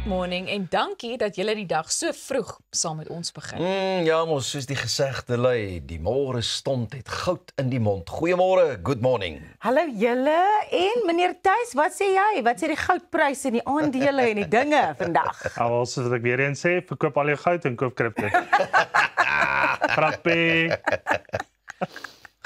morning en dankie dat julle die dag so vroeg saam met ons begin. Ja, mos, soos die gesegde lui, die môre stond het goud in die mond. Goeiemôre, good morning. Hallo julle en meneer Thuis, wat sê jy? Wat sê die goudpryse en die aandele en die dinge vandag? Al soos ek weer eens sê, verkoop al jou goud en koop kripto. Grappie.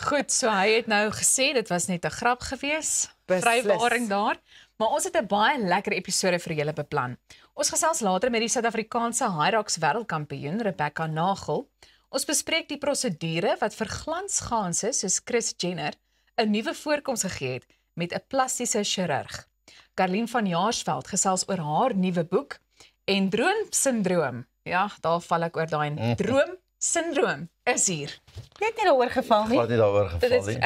Goed, so hy het nou gesê dit was net 'n grap gewees. Vrywaring daar. Maar ons het 'n baie lekker episode vir julle beplan. Ons gesels later met die Suid-Afrikaanse Hyrox wêreldkampioen Rebecca Nagel. Ons bespreek die prosedure wat vir glansganse soos Kris Jenner 'n nuwe voorkoms gegee het met 'n plastiese chirurg. Karlien van Jaarsveld gesels oor haar nuwe boek en droomsindroom. Ja, daar val ek oor daai droomsindroom is hier. Jy het nie daaroor geval nie. Wat nie daaroor geval nie.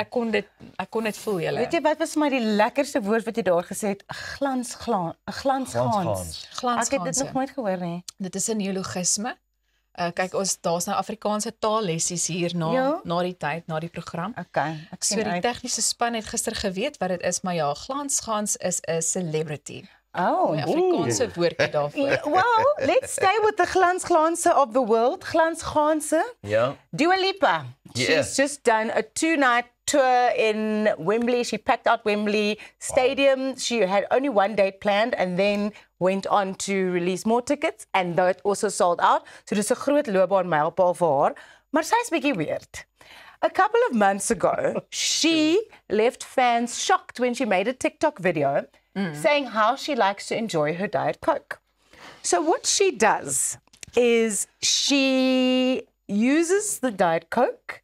Ek kon dit voel julle. Weet jy wat was vir my die lekkerste woord wat jy daar gesê het? Glansgans. Ek het dit nog nooit gehoor nie. Dit is 'n neologisme. Kyk, daar's nou Afrikaanse taallessies hier na die tyd, na die program. Okay, ek So sien die uit. tegniese span het gister geweet wat dit is, maar ja, glansgans is 'n celebrity. Oh, 'n Afrikaanse woordjie daarvoor. Well, let's stay with the glansglanse of the world. Glansglanse. Ja. Dua Lipa. Yeah. She's just done a 2-night tour in Wembley. She packed out Wembley Stadium. She had only one date planned and then went on to release more tickets and that also sold out. So dis 'n groot loopbaanmylpaal vir haar, maar sy's bietjie weird. A couple of months ago, she left fans shocked when she made a TikTok video saying how she likes to enjoy her Diet Coke. So what she does is she uses the Diet Coke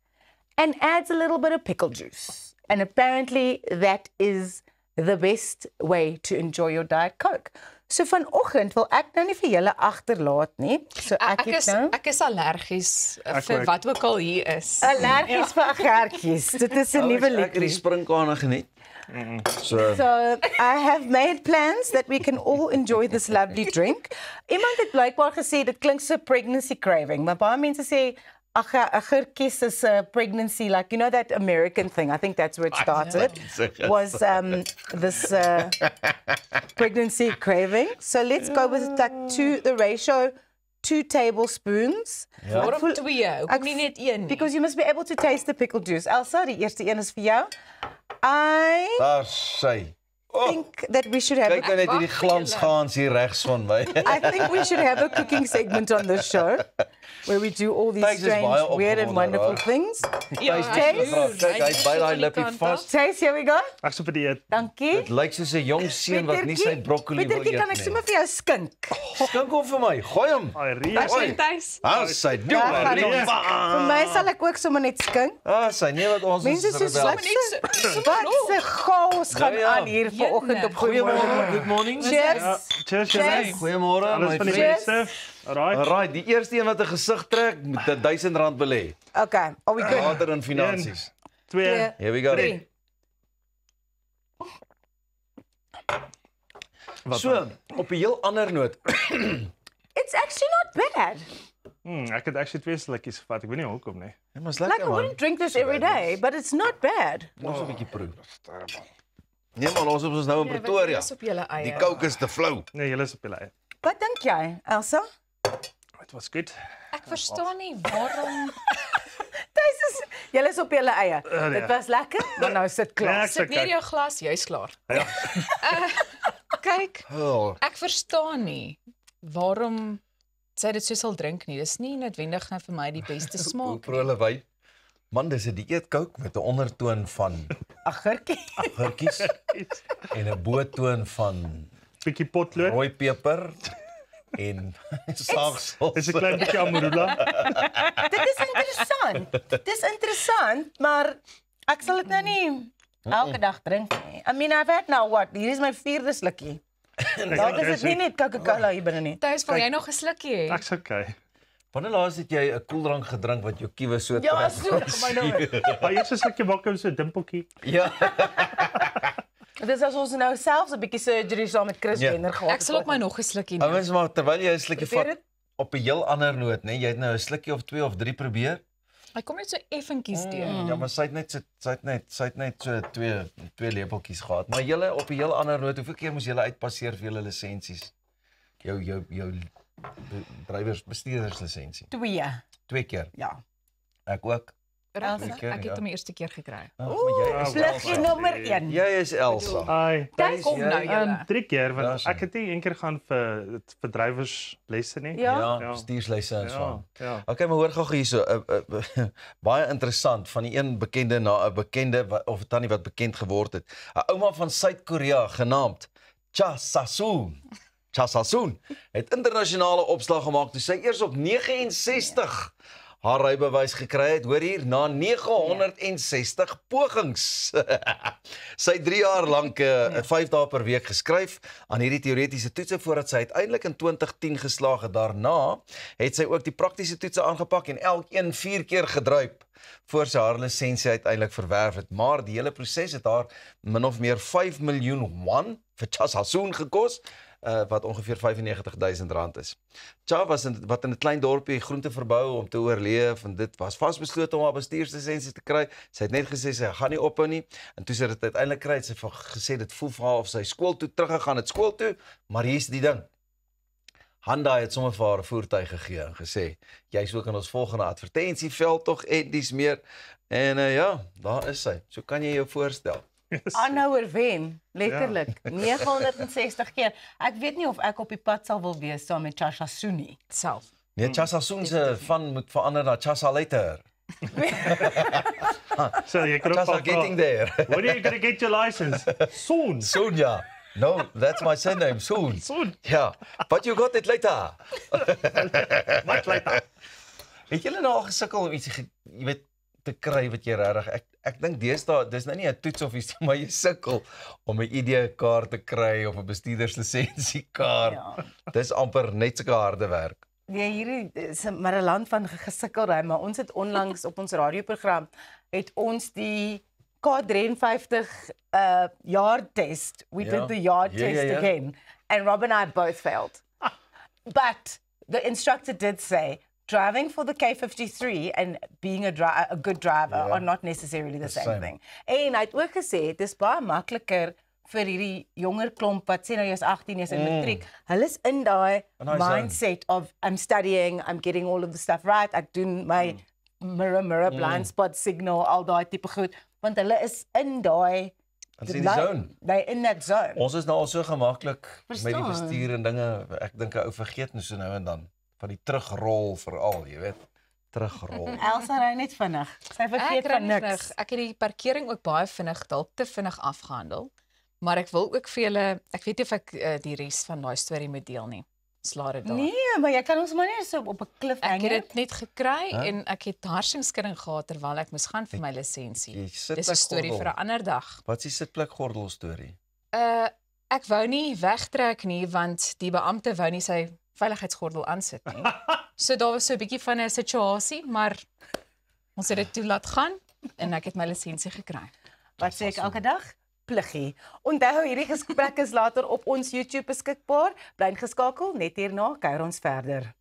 and adds a little bit of pickle juice. And apparently that is the best way to enjoy your Diet Coke. So vanoggend wil ek nou nie vir julle agterlaat nie. So ek Ek is allergies vir ook. wat ook al hier is. allergies vir agartjies. Dit is 'n nuwe Ek het die liedjie. sprinkane geniet. So, So I have made plans that we can all enjoy this lovely drink. Iemand het blykbaar gesê dit klink so pregnancy craving, maar baie mense sê agartjies is a pregnancy, like you know that American thing. I think that's where it started. Was this pregnancy craving. So let's go with like the ratio 2 tablespoons. Waarom 2? Hoekom nie net 1 nie? Because you must be able to taste the pickle juice. Elsa, die eerste een is vir jou. I daar sy. think that we should have Kyk nou net hierdie glansgans hier regs van my. I think we should have a cooking segment on this show where we do all these Thijs is strange, baie weird and opgewonde, wonderful hoor. things. Ja, Kyk, hy het by daai lippie vas. Taste, here we go. Ek's op 'n dieet. Dankie. Dit lyk soos 'n jong seun wat nie sy broccoli wil Pietertjie, eet kan ek nie. sommer vir jou skink? Skink hom vir my. Gooi hom. Ai, Daar Ria. sien Tuis. Sy doen Ja, gaan maar. ons. Vir my sal ek ook sommer net skink. Sy nee wat ons Mense is soos rebel. wat se chaos gaan Ja. aan hier vanoggend op Goeiemôre. Goeiemôre, good morning. Cheers. Ja, cheers, Cheers. cheers. Goeiemôre, Alles my van die vriend. beste. Alright. Alright, die eerste een wat 'n gesig trek, moet R1000 belê. Okay, are we good? Later in finansies. 2. Here we go. 3. So, op 'n heel ander noot. It's actually not bad. Ek het actually 2 slukkies gevat. Ek weet nie hoekom nie. Ja, maar is Like lekker I man. wouldn't drink this every day, but it's not bad. Ons 'n bietjie proe. Nee, maar ons is nou in Pretoria. Is op julle eie. Die Coke is te flou. Nee, julle is op julle eie. Wat dink jy, Elsa? It was good. Ek verstaan nie waarom Julle is op julle eie. nee. Dit was lekker, maar nou sit Nee, klaar. ek sit neer kyk. jou glas, jy's klaar. Ja. Kyk, Oh, ek verstaan nie waarom sy dit so sal drink nie. Dis nie noodwendig nou vir my die beste hoe smaak. prole wy. Man, dis 'n dieet Coke met 'n ondertoon van Agurkie. agurkies en 'n botoon van Bietjie potlood. rooi peper en saagsel. Dis 'n klein bietjie amarula. Dit is interessant. Dit is interessant, maar ek sal dit nou nie elke dag drink nie. I mean, I've had now what? Hier is my 4de slukkie. Dalk is dit nie net Coca-Cola hier binne nie. Tuis, wil jy nog 'n slukkie hê? Ek's okay. Wanneer laas het jy 'n koeldrank gedrink wat jou kiewe so Ja, trek? so kom my nou. Maar eers 'n slukkie vodka so 'n dimpeltjie. Ja. Dit is as ons nou selfs 'n bietjie surgery saam met Kris Ja. Jenner gehad. Ek sal ook my nog 'n slukkie neem. Ouens, maar terwyl jy 'n slukkie Probeer vat dit. op 'n heel ander noot, nê? Jy het nou 'n slukkie of 2 of 3 probeer. Hy kom net so effentjies deur. Ja, maar sy het net so twee lepeltjies gehad. Maar julle op 'n heel ander noot, hoeveel keer moes julle uitpasseer vir julle lisensies? jou bestuurderslisensie. 2. 2 keer. Ja. Ek ook. Regtig? keer, Ek het ja. hom die eerste keer gekry. Maar jy is Vluggie Elsa. nommer 1. Jy is Elsa. Ai, Kyk Kom nou julle. 3 keer want Ja, ek het nie een keer gaan vir drywerslesse nie. Ja. Ja, bestuurslyse en so aan. Ja. Okay, maar hoor gou hierso, baie interessant van die een bekende na 'n bekende of 'n tannie wat bekend geword het. 'n Ouma van Suid-Korea genaamd Cha Sasoon. Cha Sasoon het internasionale opslag gemaak toe sy eers op 69 haar rybewys gekry het, hoor hier, na 960 pogings. Sy het 3 jaar lank 5 dae per week geskryf aan hierdie teoretiese toetse voordat sy uiteindelik in 2010 geslaag het. Daarna het sy ook die praktiese toetse aangepak en elkeen 4 keer gedruip voor sy haar lisensie uiteindelik verwerf het. Maar die hele proses het haar min of meer 5 miljoen won vir Cha Sasoon gekos. Wat ongeveer R95.000 is. Cha wat in 'n klein dorpie groente verbou om te oorleef en dit was vasbeslote om haar bestuurslisensie te kry. Sy het net gesê sy gaan nie ophou nie en toe sy dit uiteindelik kry, het sy gesê dit voel vir haar of sy skool toe teruggegaan het skool toe, maar hier's die ding. Hyundai het sommer vir haar 'n voertuig gegee en gesê, jy's ook in ons volgende advertensieveld tog en dis meer. En ja, daar is sy. So kan jy jou voorstel. Aanhouer wen, letterlik. 960 keer. Ek weet nie of ek op die pad sal wil wees saam met Cha Sasoon nie. Self. Nee, Cha Sasoon se van moet verander na Cha later. So jy kan ook Cha getting there. When are you going to get your license? Soon. Soon, ja. No, that's my surname, Soon. Soon. Ja, but you got it later. Much later. Het julle nou al gesukkel om iets, jy weet, te kry wat jy regtig, ek dink deesdae, dis nou nie 'n toets of iets, maar jy sukkel om 'n ID-kaart te kry of 'n bestuurderslisensiekaart. Ja. Dis amper net sulke harde werk. Nee, hierdie is maar 'n land van gesukkelry, maar ons het onlangs op ons radioprogram het ons die K53 yard test. We Ja. did the yard Ja, test ja. again and Rob and I both failed. But the instructor did say driving for the K53 and being a good driver Ja. are not necessarily the same same. thing. En hy het ook gesê dis baie makliker vir hierdie jonger klomp wat sê nou jy's 18, jy's in matriek. Hulle is in daai In daai zone. mindset of I'm studying, I'm getting all of the stuff right. Ek doen my mirror blind spot signal, al daai tipe goed, want hulle is in daai Ons in die zone. They in that zone. Ons is nou al so gemaklik met die Verstaan. bestuur en dinge. Ek dink 'n ou vergeet nou so nou en dan van die terugrol veral, jy weet, terugrol. Elsa ry net vinnig. Sy vergeet Ek van ry niks. vinnig. Ek het die parkering ook baie vinnig, dalk te vinnig afgehandel. Maar ek wil ook vir julle, ek weet nie of ek die res van daai storie moet deel nie. Slaar dit daar. Nee, maar jy kan ons maar net so op 'n klif Ek hang. het dit net gekry en ek het harsingskudding gehad terwyl ek moes gaan vir my lisensie. Jy sit Dis 'n storie vir 'n ander dag. Wat is die sitplekgordel storie? Ek wou nie wegtrek nie want die beampte wou nie sy veiligheidsgordel aansit nie. So daar was so 'n bietjie van 'n situasie, maar ons het dit toe laat gaan en ek het my lisensie gekry. Wat sê ek elke dag? Pluggie. Onthou hierdie gesprek is later op ons YouTube beskikbaar. Bly ingeskakel, net hierna kuier ons verder.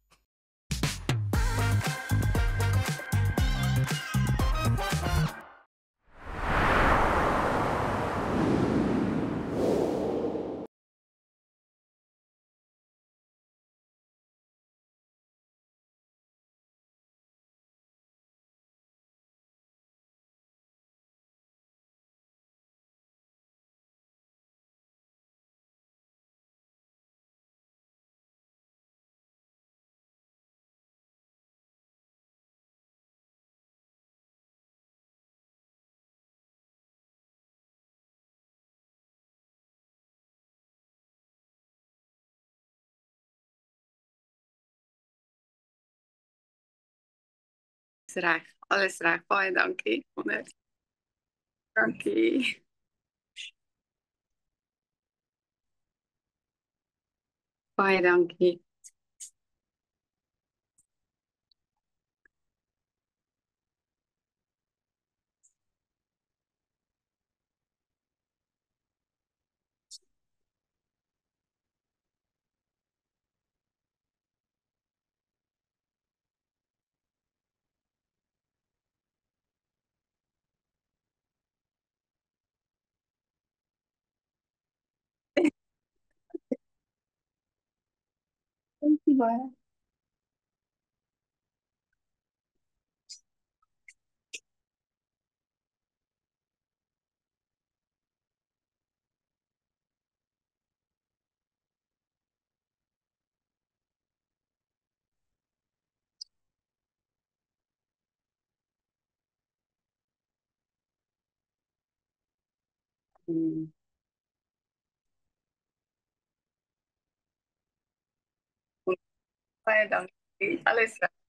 Dis reg, alles reg. Baie dankie. Dankie. Baie dankie. baie. Baie dankie. Alles reg.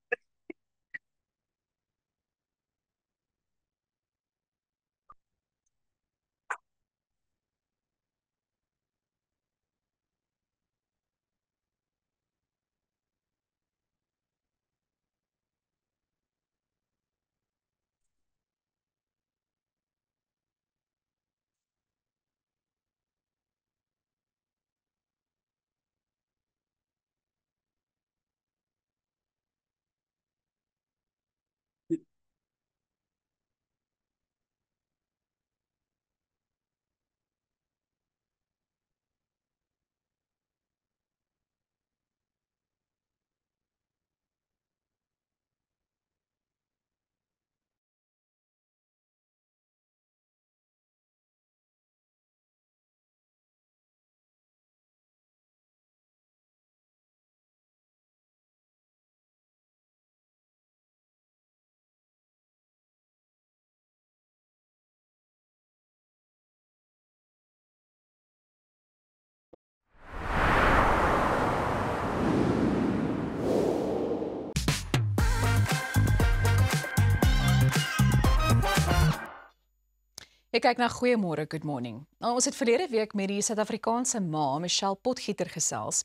Jy kyk na Goeiemôre, Good Morning. Nou, ons het verlede week met die Suid-Afrikaanse ma, Michelle Potgieter, gesels,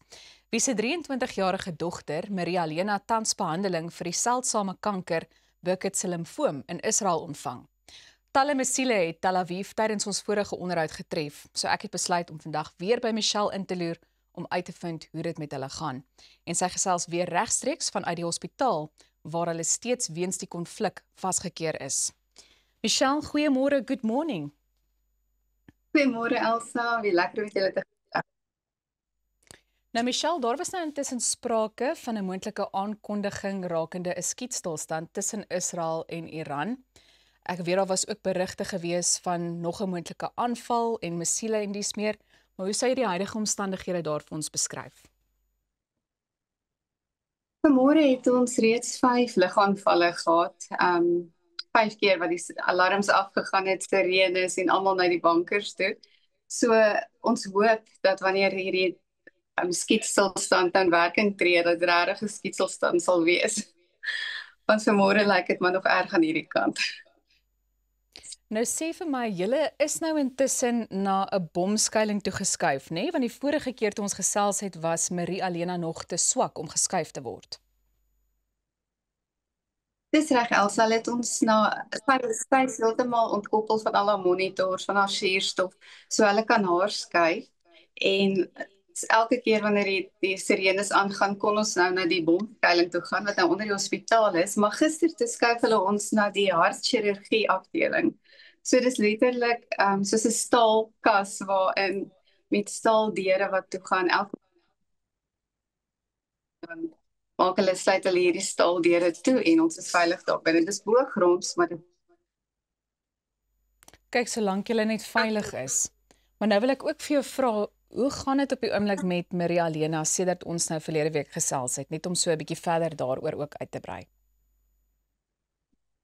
wie se 23-jarige dogter, Maria Lena, tans behandeling vir die seldsame kanker Burkitt's limfoom in Israel ontvang. Talle Mesiele het Tel Aviv tydens ons vorige onderhoud getref, so ek het besluit om vandag weer by Michelle in te loer om uit te vind hoe dit met hulle gaan. En sy gesels weer regstreeks vanuit die hospitaal waar hulle steeds weens die konflik vasgekeer is. Michelle, goeiemôre, good morning. Goeiemôre Elsa, wie lekker om met julle te Nou Michelle, daar was nou intussen sprake van 'n moontlike aankondiging rakende 'n skietstilstand tussen Israel en Iran. Ek weet daar was ook berigte gewees van nog 'n moontlike aanval en missiele en dies meer, maar hoe sou jy die huidige omstandighede daar vir ons beskryf? Vanmôre het ons reeds 5 ligaanvalle gehad. 5 keer wat die alarms afgegaan het, sirenes en almal na die bankers toe. So ons hoop dat wanneer hierdie skietstilstand dan werking tree, dat regtig 'n skietstilstand sal wees. Want vanmôre lyk dit maar nog erg aan hierdie kant. Nou sê vir my, julle is nou intussen na 'n bomskuiling toe geskuif, nê? Want die vorige keer toe ons gesels het, was Maria Lena nog te swak om geskuif te word. Dis reg Elsa, het ons sy is heeltemal ontkoppel van al haar monitors, van haar suurstof, so hulle kan haar skuif. En elke keer wanneer die sirenes aangaan, kon ons nou na die bomskuiling toe gaan, wat nou onder die hospitaal is, maar gister toe skuif hulle ons na die hartchirurgie afdeling. So dis letterlik soos 'n staalkas waarin met staaldeure wat toe gaan, elke maak hulle sluit hulle hierdie staaldeure toe en ons is veilig daar binne. Dit is bo-gronds, maar dit Kyk, solank julle net veilig is. Maar nou wil ek ook vir jou vra, hoe gaan dit op die oomblik met Maria Lena sedert ons nou verlede week gesels het, net om so 'n bietjie verder daaroor ook uit te brei?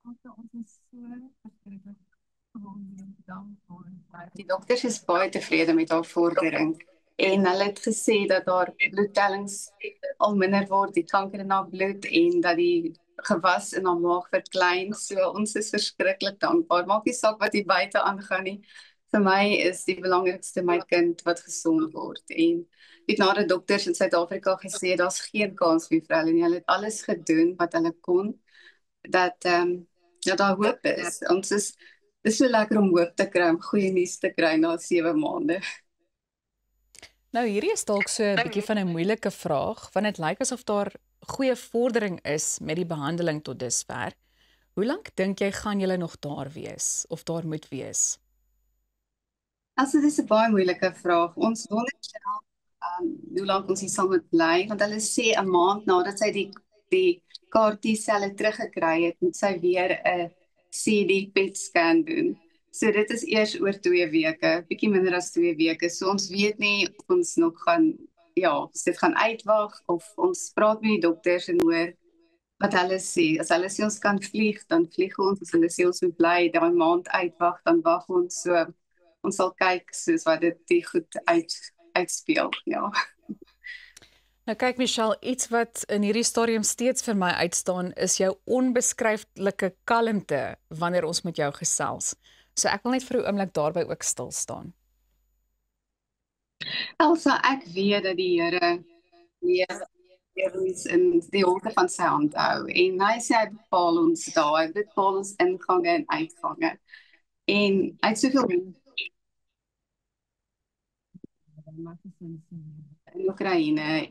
ons is so verskriklik die dokters is baie tevrede met haar vordering en hulle het gesê dat haar bloedtellings al minder word, die kanker in haar bloed en dat die gewas in haar maag verklein. So ons is verskriklik dankbaar. Maak nie saak wat hier buite aangaan nie. Vir my is die belangrikste my kind wat gesond word. En die nader dokters in Suid-Afrika gesê daar's geen kans vir hulle nie. Hulle het alles gedoen wat hulle kon dat daar hoop is. Dis so lekker om hoop te kry, om goeie nuus te kry na 7 maande. Nou hierdie is dalk so 'n bietjie van 'n moeilike vraag, want dit lyk asof daar goeie vordering is met die behandeling tot dusver. Hoe lank dink jy gaan julle nog daar wees of daar moet wees? Dit is 'n baie moeilike vraag. Ons wonder self hoe lank ons hier saam moet bly, want hulle sê 'n maand nadat sy die CAR-T-selle teruggekry het, moet sy weer 'n CD PET scan doen. So dit is eers oor 2 weke, bietjie minder as 2 weke. So ons weet nie of ons nog gaan, ons dit gaan uitwag of ons praat met die dokters en hoor wat hulle sê. As hulle sê ons kan vlieg, dan vlieg ons. As hulle sê ons moet bly, daai maand uitwag, dan wag ons. So ons sal kyk soos wat dit goed uitspeel, ja. Nou kyk Michelle, iets wat in hierdie stadium steeds vir my uitstaan is jou onbeskryflike kalmte wanneer ons met jou gesels. So ek wil net vir 'n oomblik daarby ook stil staan. Elsa, ek weet dat die Here ons in die holte van sy hand hou. En hy sê hy bepaal ons daar, hy bepaal ons ingange en uitgange. En hy het soveel in Oekraïne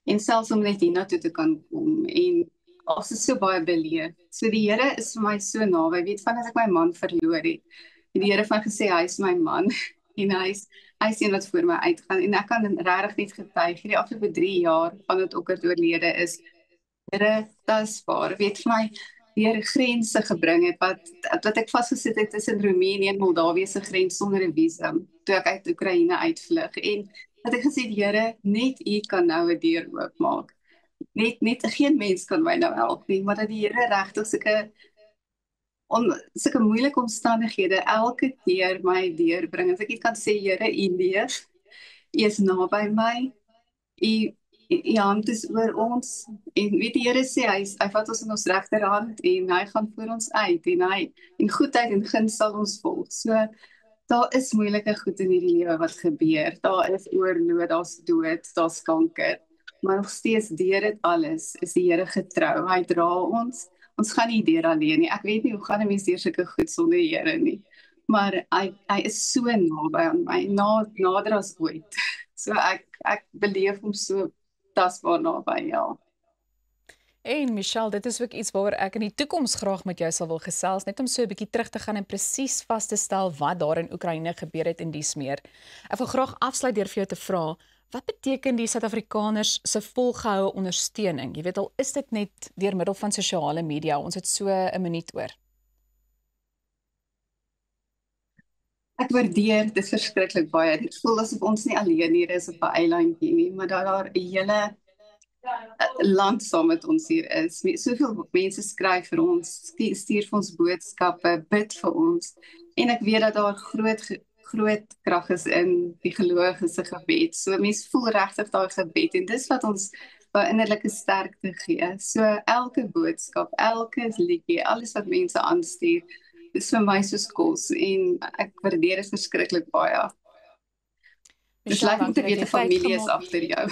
en selfs om net hiernatoe te kan kom. En ons is so baie beleef. So die Here is vir my so naby. Weet van as ek my man verloor het. En die Here van gesê hy is my man en hy sien wat voor my uitgaan en ek kan regtig net getuig hierdie afgelope 3 jaar van dit ook oorlede is. Here, dit is waar. Weet vir my deur grense gebring het wat ek vasgesit het tussen Roemenië en Moldawië se grens sonder 'n visum toe ek uit Oekraïne uitvlug en dat ek gesê die Here net U kan nou 'n deur oopmaak. Net geen mens kan my nou help nie, maar dat die Here regtig sulke moeilike omstandighede elke keer my deurbring. As ek net kan sê Here, U leef. U is naby my. U hand is oor ons. En weet die Here sê hy vat ons in ons regterhand en hy gaan voor ons uit en goedheid en guns sal ons volg. So daar is moeilike goed in hierdie lewe wat gebeur. Daar is oorlog, daar's dood, daar's kanker. Maar nog steeds deur dit alles is die Here getrou. Hy dra ons. Ons gaan nie deur alleen nie. Ek weet nie hoe gaan 'n mens deur sulke goed sonder die Here nie. Maar hy is so naby aan my, nader as ooit. So ek beleef hom so tasbaar naby, ja. En Michelle, dit is ook iets waaroor ek in die toekoms graag met jou sal wil gesels, net om so 'n bietjie terug te gaan en presies vas te stel wat daar in Oekraïne gebeur het en dies meer. Ek wil graag afsluit deur vir jou te vra, wat beteken die Suid-Afrikaners se volgehoue ondersteuning? Jy weet al is dit net deur middel van sosiale media. Ons het so 'n minuut oor. Ek waardeer dit verskriklik baie. Dit voel asof ons nie alleen hier is op 'n eilandjie nie, maar dat daar 'n hele land saam met ons hier is. Soveel mense skryf vir ons, stuur vir ons boodskappe, bid vir ons. En ek weet dat daar groot krag is in die gelowiges se gebed. So mense voel regtig daai gebed en dis wat ons daai innerlike sterkte gee. So elke boodskap, elke liedjie, alles wat mense aanstuur, is vir my soos kos en ek waardeer dit verskriklik baie. Dis lekker om te weet 'n familie is agter jou.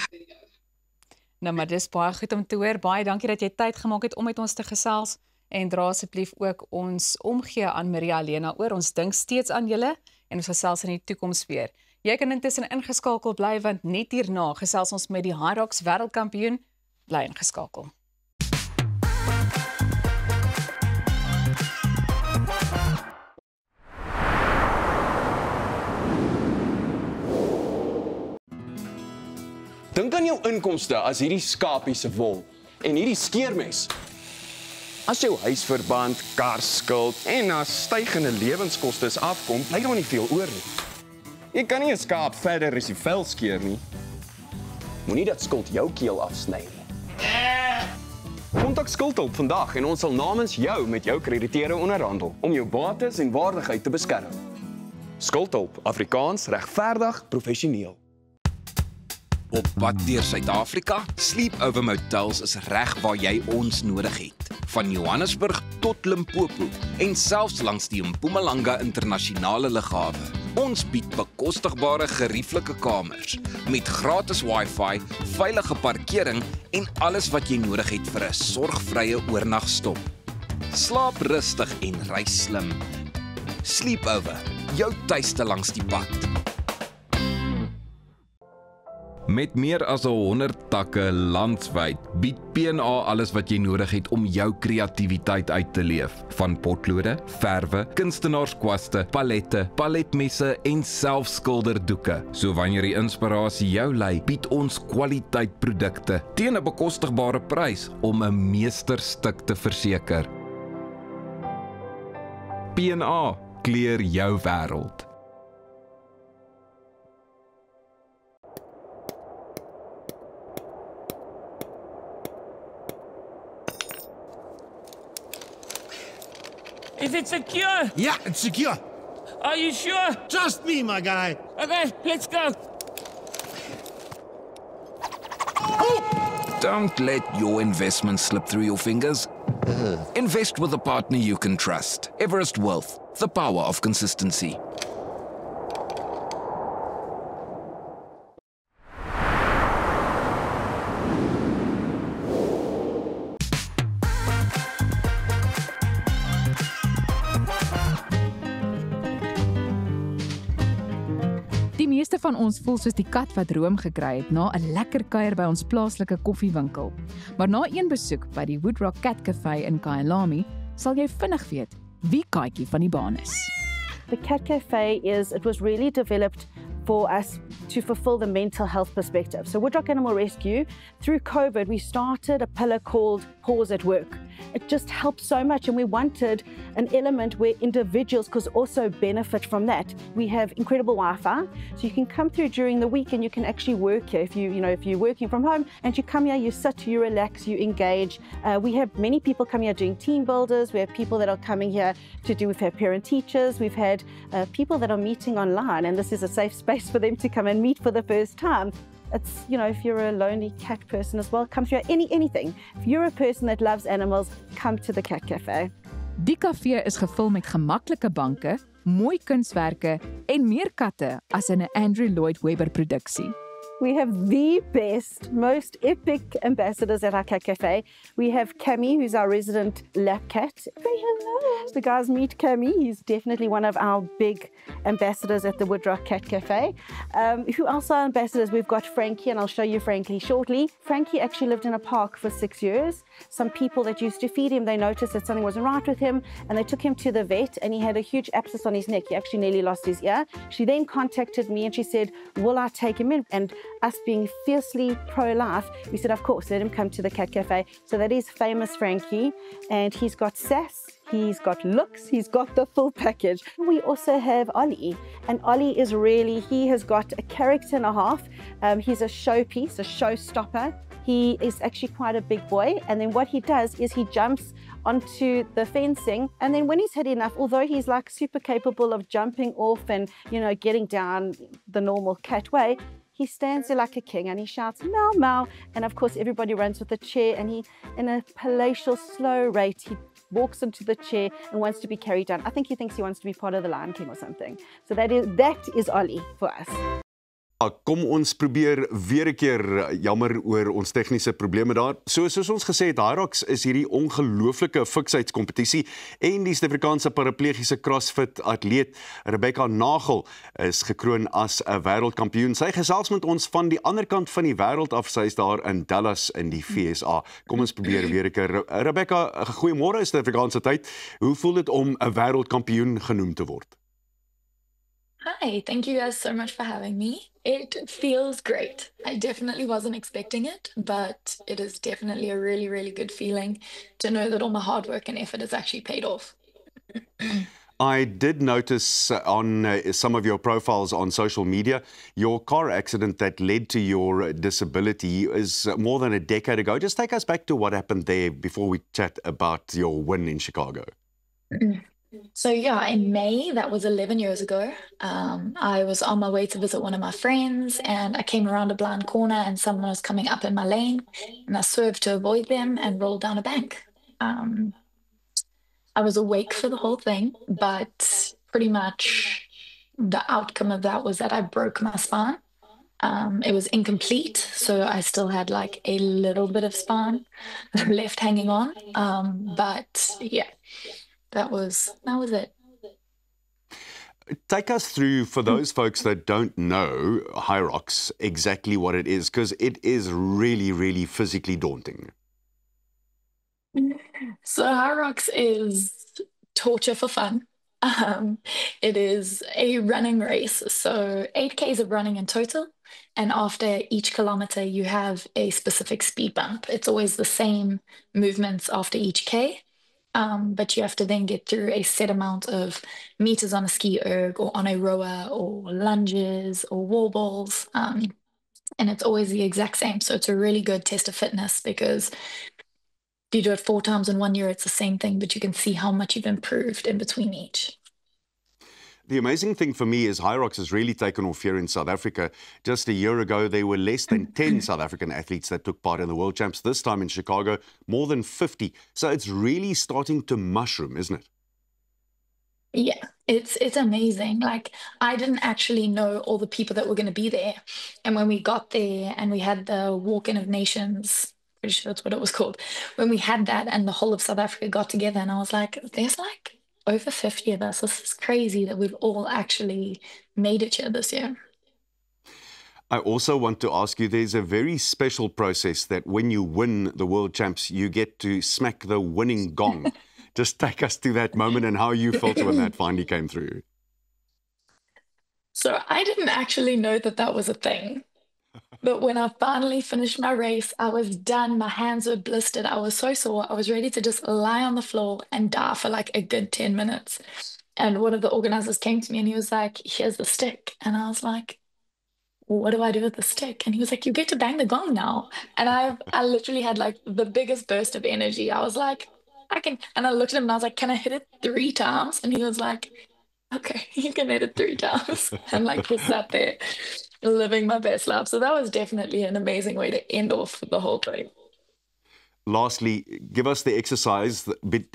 Nou, maar dis baie goed om te hoor. Baie dankie dat jy tyd gemaak het om met ons te gesels en dra asseblief ook ons omgee aan Maria Lena oor. Ons dink steeds aan julle en ons gesels in die toekoms weer. Jy kan intussen ingeskakel bly want net hierna gesels ons met die Hyrox wêreldkampioen. Bly ingeskakel. Dink aan jou inkomste as hierdie skapie se wol en hierdie skeermes. As jou huisverband, karskuld en as stygende lewenskoste afkom, bly daar nie veel oor nie. Jy kan nie 'n skaap verder as die vel skeer nie. Moenie dat skuld jou keel afsny nie. Kontak Skuldhulp vandag en ons sal namens jou met jou krediteure onderhandel om jou bates en waardigheid te beskerm. Skuldhulp, Afrikaans, regverdig, professioneel. Op pad deur Suid-Afrika, Sleepover Motels is reg waar jy ons nodig het. Van Johannesburg tot Limpopo en selfs langs die Mpumalanga internasionale lughawe. Ons bied bekostigbare gerieflike kamers met gratis Wi-Fi, veilige parkering en alles wat jy nodig het vir 'n sorgvrye oornagstop. Slaap rustig en reis slim. Sleepover, jou tuiste langs die pad. Met meer as 100 takke landwyd bied P&A alles wat jy nodig het om jou kreatiwiteit uit te leef. Van potlode, verwe, kunstenaarskwaste, palette, paletmesse en selfs skilderdoeke. So wanneer die inspirasie jou lei, bied ons kwaliteitprodukte teen 'n bekostigbare prys om 'n meesterstuk te verseker. P&A kleur jou wêreld. Is it secure? Yeah, it's secure. Are you sure? Trust me, my guy. Okay, let's go. Don't let your investment slip through your fingers. Invest with a partner you can trust. Everest Wealth, the power of consistency. Die meeste van ons voel soos die kat wat room gekry het na 'n lekker kuier by ons plaaslike koffiewinkel. Maar na een besoek by die Woodrock Cat Cafe in Kyalami, sal jy vinnig weet wie katjie van die baan is. The Cat Cafe it was really developed for us to fulfill the mental health perspective. So Woodrock Animal Rescue, through COVID, we started a pillar called Pause at Work. It just helped so much, and we wanted an element where individuals could also benefit from that. We have incredible Wi-Fi, so you can come through during the week and you can actually work here. If you're working from home and you come here, you sit, you relax, you engage. We have many people come here doing team builders. We have people that are coming here we've had parent teachers. We've had people that are meeting online, and this is a safe space for them to come and meet for the first time. It's, if you're a lonely cat person as well, come through anything. If you're a person that loves animals, come to the Cat Cafe. Die kafee is gevul met gemaklike banke, mooi kunswerke en meer katte as in 'n Andrew Lloyd Webber produksie. We have the best, most epic ambassadors at our Cat Cafe. We have Cammy, who's our resident lap cat. Say hello. The guys meet Cammy. He's definitely one of our big ambassadors at the Woodrock Cat Cafe. Who else are ambassadors? We've got Frankie, and I'll show you Frankie shortly. Frankie actually lived in a park for 6 years. Some people that used to feed him, they noticed that something wasn't right with him, and they took him to the vet, and he had a huge abscess on his neck. He actually nearly lost his ear. She then contacted me, and she said, will I take him in? And us being fiercely pro-life, we said, of course, let him come to the Cat Cafe. So that is famous Frankie, and he's got sass, he's got looks, he's got the full package. We also have Ollie, and Ollie is he has got a character and a half. He's a showpiece, a showstopper. He is actually quite a big boy, and then what he does is he jumps onto the fencing, and then when he's had enough, although he's like super capable of jumping off and getting down the normal cat way, he stands there like a king and he shouts, meow, meow. And of course, everybody runs with the chair, and he, in a palatial, slow rate, he walks into the chair and wants to be carried down. I think he thinks he wants to be part of the Lion King or something. So that is Ollie for us. Kom ons probeer weer 'n keer, jammer oor ons tegniese probleme daar. Soos ons gesê het, Hyrox is hierdie ongelooflike fiksheidskompetisie en die Suid-Afrikaanse paraplegiese CrossFit atleet Rebecca Nagel is gekroon as 'n wêreldkampioen. Sy gesels met ons van die ander kant van die wêreld af. Sy is daar in Dallas in die VSA. Kom ons probeer weer 'n keer. Rebecca, goeiemôre is Suid-Afrikaanse tyd. Hoe voel dit om 'n wêreldkampioen genoem te word? Hi, thank you guys so much for having me. It feels great. I definitely wasn't expecting it, but it is definitely a really, really good feeling to know that all my hard work and effort has actually paid off. I did notice on some of your profiles on social media, your car accident that led to your disability is more than a decade ago. Just take us back to what happened there before we chat about your win in Chicago. So yeah, in May, that was 11 years ago, I was on my way to visit one of my friends, and I came around a blind corner and someone was coming up in my lane, and I swerved to avoid them and rolled down a bank. I was awake for the whole thing, but pretty much the outcome of that was that I broke my spine. It was incomplete, so I still had like a little bit of spine left hanging on, but yeah. That was it. Take us through, for those folks that don't know Hyrox, exactly what it is, because it is really, really physically daunting. So Hyrox is torture for fun. It is a running race. So 8 Ks of running in total. And after each kilometer, you have a specific speed bump. It's always the same movements after each K. But you have to then get through a set amount of meters on a ski erg or on a rower or lunges or wall balls. And it's always the exact same. So it's a really good test of fitness because if you do it 4 times in 1 year, it's the same thing, but you can see how much you've improved in between each. The amazing thing for me is Hyrox has really taken off here in South Africa. Just a year ago, there were less than 10 South African athletes that took part in the World Champs. This time in Chicago, more than 50. So it's really starting to mushroom, isn't it? Yeah, it's amazing. Like, I didn't actually know all the people that were going to be there. And when we got there and we had the Walk-in of Nations, pretty sure that's what it was called, when we had that and the whole of South Africa got together, and I was like, there's like over 50 of us. This is crazy that we've all actually made it here this year. I also want to ask you, there's a very special process that when you win the World Champs, you get to smack the winning gong. Just take us to that moment and how you felt when that finally came through. So I didn't actually know that that was a thing. But when I finally finished my race, I was done. My hands were blistered. I was so sore. I was ready to just lie on the floor and die for like a good 10 minutes. And one of the organizers came to me and he was like, here's the stick. And I was like, what do I do with the stick? And he was like, you get to bang the gong now. And I literally had like the biggest burst of energy. I was like, I can. And I looked at him and I was like, can I hit it 3 times? And he was like, okay, you can hit it 3 times. And like just sat there living my best life. So that was definitely an amazing way to end off the whole thing. Lastly, give us the exercise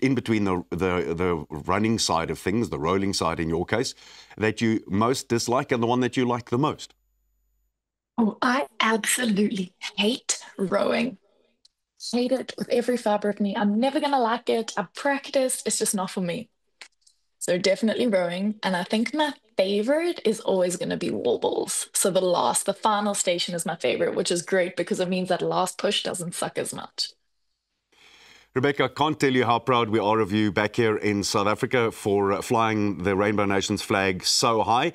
in between the running side of things, the rolling side in your case, that you most dislike and the one that you like the most. Oh, I absolutely hate rowing. Hate it with every fiber of me. I'm never going to like it. I've practiced. It's just not for me. So definitely rowing. And I think my favorite is always going to be wall balls. So the final station is my favorite, which is great because it means that last push doesn't suck as much. Rebecca, I can't tell you how proud we are of you back here in South Africa for flying the Rainbow Nations flag so high.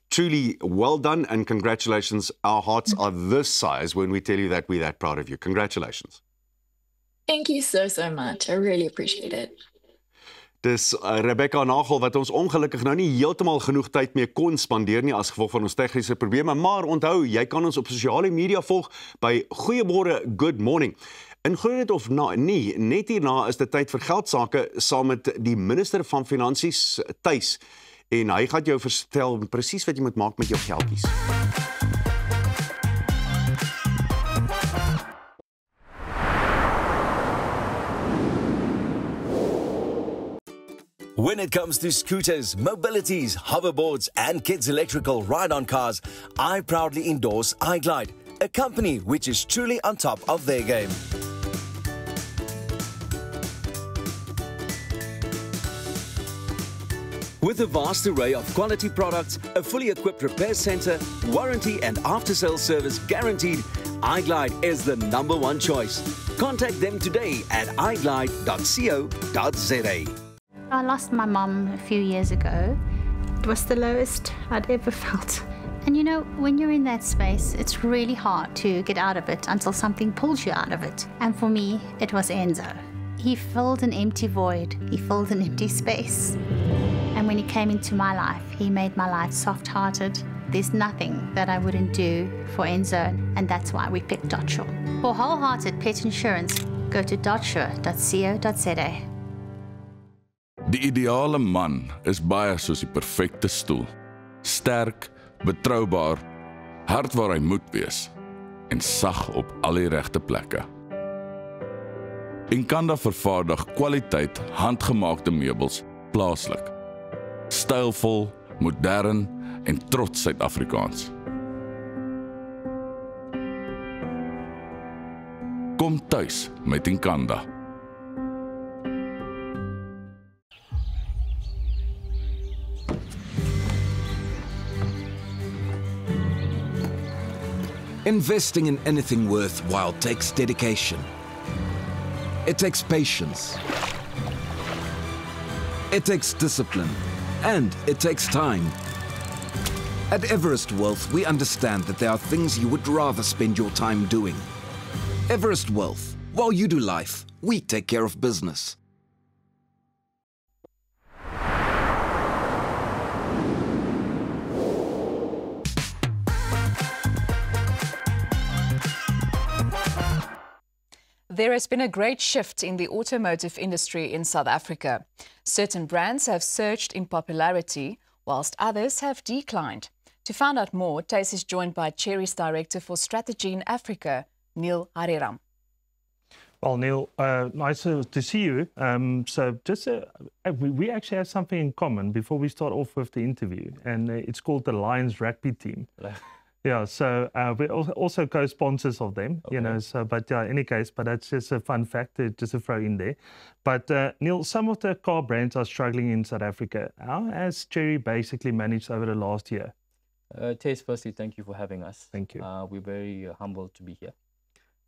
Truly well done and congratulations. Our hearts are this size when we tell you that we're that proud of you. Congratulations. Thank you so much. I really appreciate it. Dis Rebecca Nagel wat ons ongelukkig nou nie heeltemal genoeg tyd mee kon spandeer nie as gevolg van ons tegniese probleme, maar onthou, jy kan ons op sosiale media volg by Goeiemôre Good Morning. In glo dit of nie, net hierna is dit tyd vir geldsaake saam met die minister van Finansies, Thys. En hy gaan jou vertel presies wat jy moet maak met jou geldjies. When it comes to scooters, mobilities, hoverboards, and kids' electrical ride-on cars, I proudly endorse iGlide, a company which is truly on top of their game. With a vast array of quality products, a fully equipped repair center, warranty and after-sales service guaranteed, iGlide is the #1 choice. Contact them today at iglide.co.za. I lost my mom a few years ago. It was the lowest I'd ever felt. And you know, when you're in that space, it's really hard to get out of it until something pulls you out of it. And for me, it was Enzo. He filled an empty void. He filled an empty space. And when he came into my life, he made my life soft-hearted. There's nothing that I wouldn't do for Enzo, and that's why we picked Dotsure. For wholehearted pet insurance, go to dotsure.co.za. Die ideale man is baie soos die perfekte stoel. Sterk, betroubaar, hard waar hy moet wees en sag op al die regte plekke. Enkanda vervaardig kwaliteit handgemaakte meubels plaaslik. Stylvol, modern en trots Suid-Afrikaans. Kom tuis met Enkanda. Investing in anything worthwhile takes dedication. It takes patience. It takes discipline. And it takes time. At Everest Wealth, we understand that there are things you would rather spend your time doing. Everest Wealth. While you do life, we take care of business. There has been a great shift in the automotive industry in South Africa. Certain brands have surged in popularity, whilst others have declined. To find out more, Tace is joined by Cherry's Director for Strategy in Africa, Neil Hariram. Well, Neil, nice to see you. So just we actually have something in common before we start off with the interview, and it's called the Lions Rugby Team. Yeah, so we're also co-sponsors of them, you know, so, but yeah, in any case, but that's just a fun fact just to throw in there. But Neil, some of the car brands are struggling in South Africa. How has Cherry basically managed over the last year? Tace, firstly, thank you for having us. Thank you. We're very humbled to be here.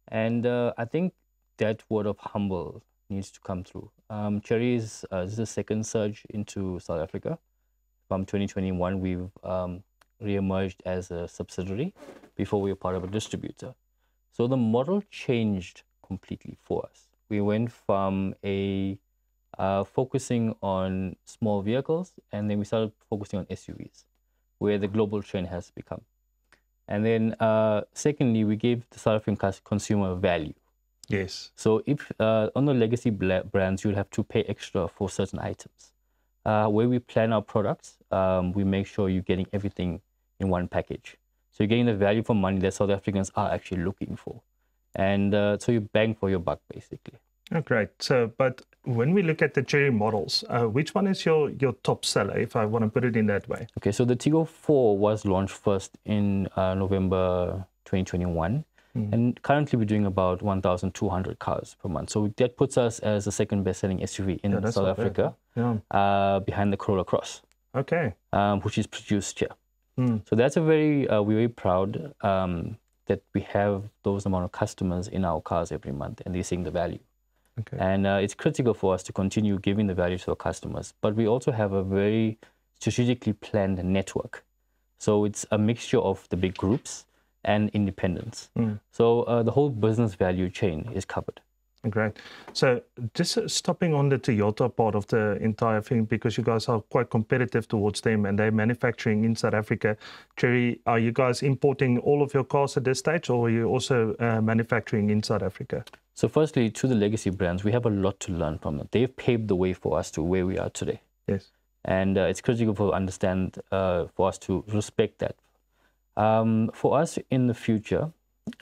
And I think that word of humble needs to come through. Cherry is the second surge into South Africa. From 2021, we've re-emerged as a subsidiary before we were part of a distributor. So the model changed completely for us. We went from a focusing on small vehicles, and then we started focusing on SUVs, where the global trend has become. And then secondly, we gave the South African consumer value. Yes. So if on the legacy brands, you'll have to pay extra for certain items. Where we plan our products, we make sure you're getting everything in one package. So you're getting the value for money that South Africans are actually looking for. And so you bang for your buck, basically. Oh, great. So, but when we look at the Cherry models, which one is your top seller, if I want to put it in that way? Okay, so the Tigo 4 was launched first in November 2021. And currently we're doing about 1,200 cars per month. So that puts us as the second best-selling SUV in South Africa, behind the Corolla Cross. Okay. Which is produced here. So that's a we're very proud that we have those amount of customers in our cars every month, and they're seeing the value. Okay. And it's critical for us to continue giving the value to our customers. But we also have a very strategically planned network. So it's a mixture of the big groups and independents. So the whole business value chain is covered. Great. So just stopping on the Toyota part of the entire thing, because you guys are quite competitive towards them and they're manufacturing in South Africa. Cherry, are you guys importing all of your cars at this stage, or are you also manufacturing in South Africa? So firstly, to the legacy brands, we have a lot to learn from them. They've paved the way for us to where we are today. Yes. And it's critical for us to respect that. For us in the future,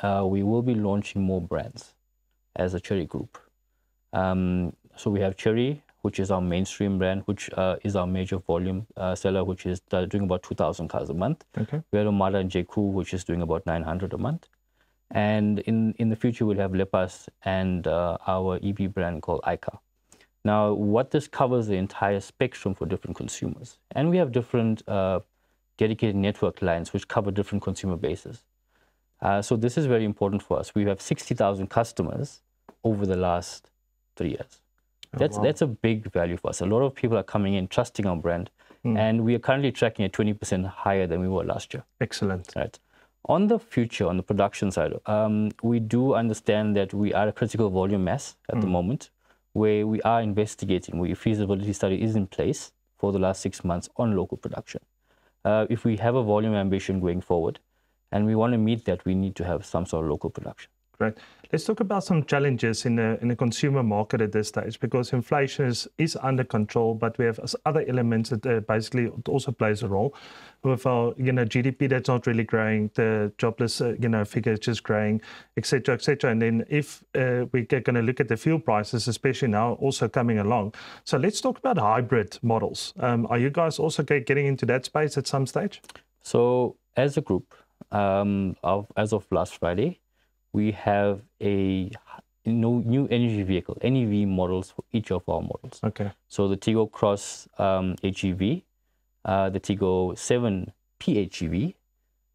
we will be launching more brands as a Cherry Group. So we have Cherry, which is our mainstream brand, which is our major volume seller, which is doing about 2,000 cars a month. Okay. We have Armada and J-Crew, which is doing about 900 a month. And in the future, we'll have Lepas and our EV brand called Ica. Now, what this covers the entire spectrum for different consumers. And we have different dedicated network lines which cover different consumer bases. So this is very important for us. We have 60,000 customers over the last 3 years. That's a big value for us. A lot of people are coming in, trusting our brand, and we are currently tracking at 20% higher than we were last year. Excellent. Right. On the future, on the production side, we do understand that we are a critical volume mass at the moment, where we are investigating, where a feasibility study is in place for the last 6 months on local production. If we have a volume ambition going forward, and we want to meet that, we need to have some sort of local production. Right. Let's talk about some challenges in the consumer market at this stage, because inflation is under control, but we have other elements that basically also plays a role. With our GDP that's not really growing, the jobless figure just growing, etc., etc. And then if we're going to look at the fuel prices, especially now, also coming along. So let's talk about hybrid models. Are you guys also getting into that space at some stage? So as a group, as of last Friday, we have a new energy vehicle, NEV models for each of our models. Okay. So the Tigo Cross HEV, the Tigo 7 PHEV,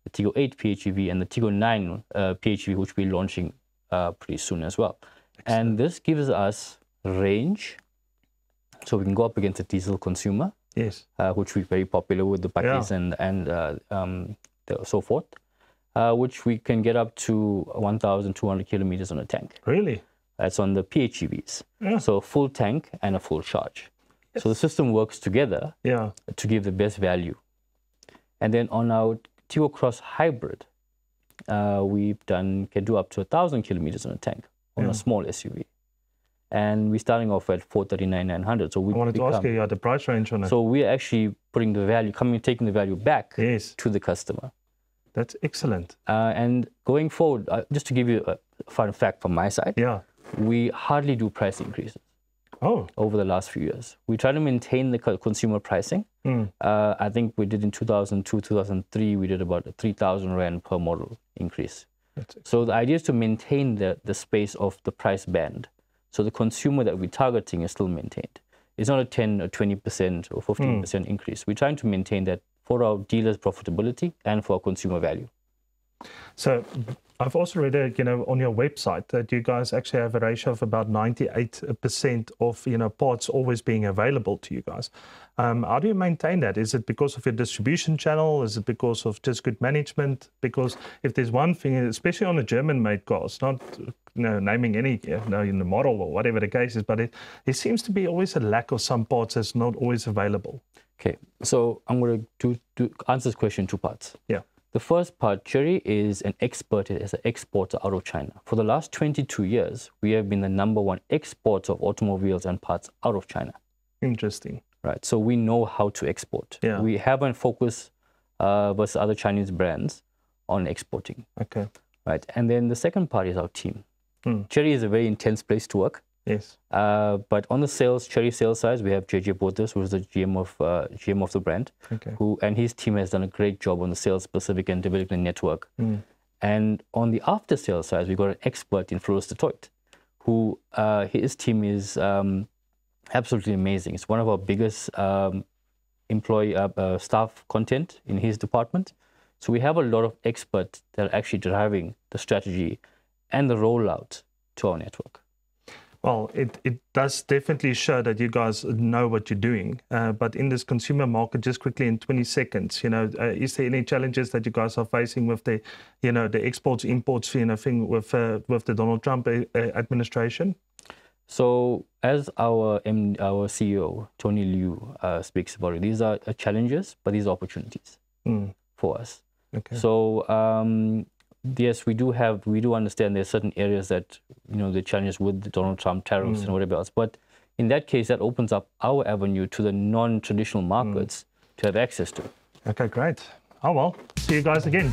the Tigo 8 PHEV, and the Tigo 9 PHEV, which we're launching pretty soon as well. Excellent. And this gives us range, so we can go up against the diesel consumer, yes, which we're very popular with the Pakis and so forth, which we can get up to 1,200 kilometers on a tank. Really? That's on the PHEVs. Yeah. So a full tank and a full charge. Yes. So the system works together to give the best value. And then on our Tigo Cross Hybrid, can do up to 1,000 kilometers on a tank on a small SUV. And we're starting off at 439,900. So I wanted to ask you the price range on it. So we're actually putting the value, taking the value back to the customer. That's excellent. And going forward, just to give you a fun fact from my side, we hardly do price increases. Over the last few years, we try to maintain the consumer pricing. I think we did in 2002, 2003, we did about a 3,000 Rand per model increase. So the idea is to maintain the space of the price band. So the consumer that we're targeting is still maintained. It's not a 10 or 20% or 15% increase. We're trying to maintain that for our dealers' profitability and for our consumer value. So I've also read, on your website that you guys actually have a ratio of about 98% of, parts always being available to you guys. How do you maintain that? Is it because of your distribution channel? Is it because of just good management? Because if there's one thing, especially on the German-made cars, not naming any in the model or whatever the case is, but there seems to be always a lack of some parts that's not always available. Okay, so I'm going to answer this question in two parts. Yeah. The first part, Chery is an exporter out of China. For the last 22 years, we have been the #1 exporter of automobiles and parts out of China. Interesting. Right, so we know how to export. Yeah. We haven't focused versus other Chinese brands on exporting. Okay. Right, and then the second part is our team. Chery is a very intense place to work. Yes. But on the Chery sales side, we have JJ Bottas, who is the GM of the brand, and his team has done a great job on the sales specific and development network. And on the after sales side, we've got an expert in Floris de Toit, who his team is absolutely amazing. It's one of our biggest staff content in his department. So we have a lot of experts that are actually driving the strategy and the rollout to our network. Well, it does definitely show that you guys know what you're doing. But in this consumer market, just quickly in 20 seconds, is there any challenges that you guys are facing with the, the exports, imports, thing with the Donald Trump administration? So as our CEO, Tony Liu, speaks about it, these are challenges, but these are opportunities for us. Okay. So yes, we do understand there's certain areas that, the challenges with the Donald Trump tariffs and whatever else. But in that case, that opens up our avenue to the non-traditional markets to have access to. Okay, great. Oh, well, see you guys again.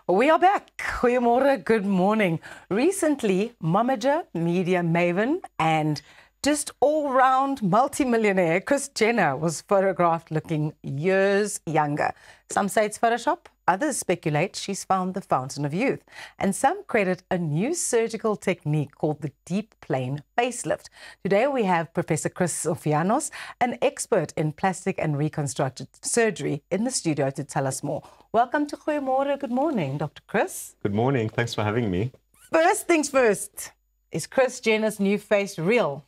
We are back. Goeiemorgen, good morning. Recently, momager, media maven, and just all-round multimillionaire Kris Jenner was photographed looking years younger. Some say it's Photoshop, others speculate she's found the fountain of youth, and some credit a new surgical technique called the deep plane facelift. Today we have Professor Chris Ofianos, an expert in plastic and reconstructive surgery, in the studio to tell us more. Welcome to Goeiemorgen. Good morning, Dr. Chris. Good morning. Thanks for having me. First things first. Is Kris Jenner's new face real?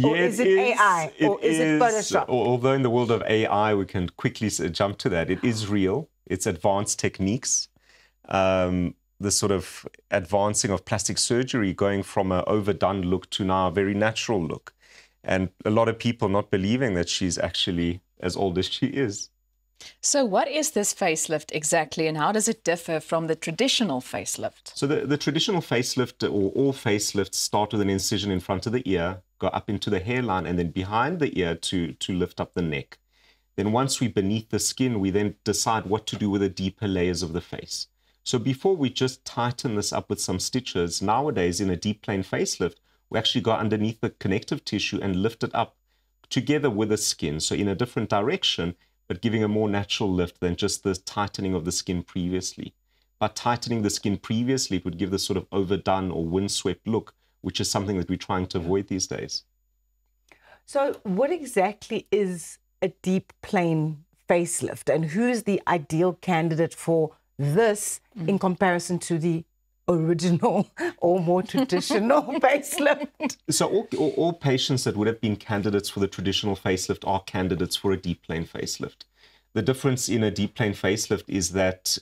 Or is it AI? Or is it Photoshop? Although in the world of AI, we can quickly jump to that. It is real. It's advanced techniques. The sort of advancing of plastic surgery going from an overdone look to now a very natural look. And a lot of people not believing that she's actually as old as she is. So what is this facelift exactly, and how does it differ from the traditional facelift? So the traditional facelift, or all facelifts, start with an incision in front of the ear, go up into the hairline, and then behind the ear to lift up the neck. Then once we're beneath the skin, we then decide what to do with the deeper layers of the face. So before we just tighten this up with some stitches, nowadays in a deep plane facelift, we actually go underneath the connective tissue and lift it up together with the skin. So in a different direction, but giving a more natural lift than just the tightening of the skin previously. By tightening the skin previously, it would give this sort of overdone or windswept look, which is something that we're trying to avoid these days. So what exactly is a deep plane facelift, and who's the ideal candidate for this in comparison to the original or more traditional facelift? So all patients that would have been candidates for the traditional facelift are candidates for a deep plane facelift. The difference in a deep plane facelift is that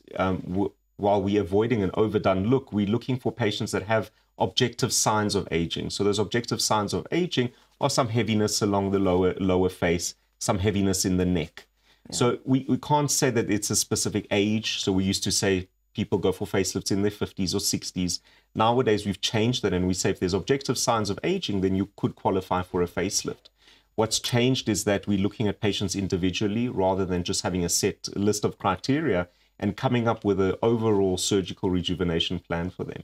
while we're avoiding an overdone look, we're looking for patients that have objective signs of aging. So those objective signs of aging are some heaviness along the lower face, some heaviness in the neck. Yeah. So we can't say that it's a specific age. So we used to say people go for facelifts in their 50s or 60s. Nowadays, we've changed that, and we say if there's objective signs of aging, then you could qualify for a facelift. What's changed is that we're looking at patients individually rather than just having a set list of criteria and coming up with an overall surgical rejuvenation plan for them.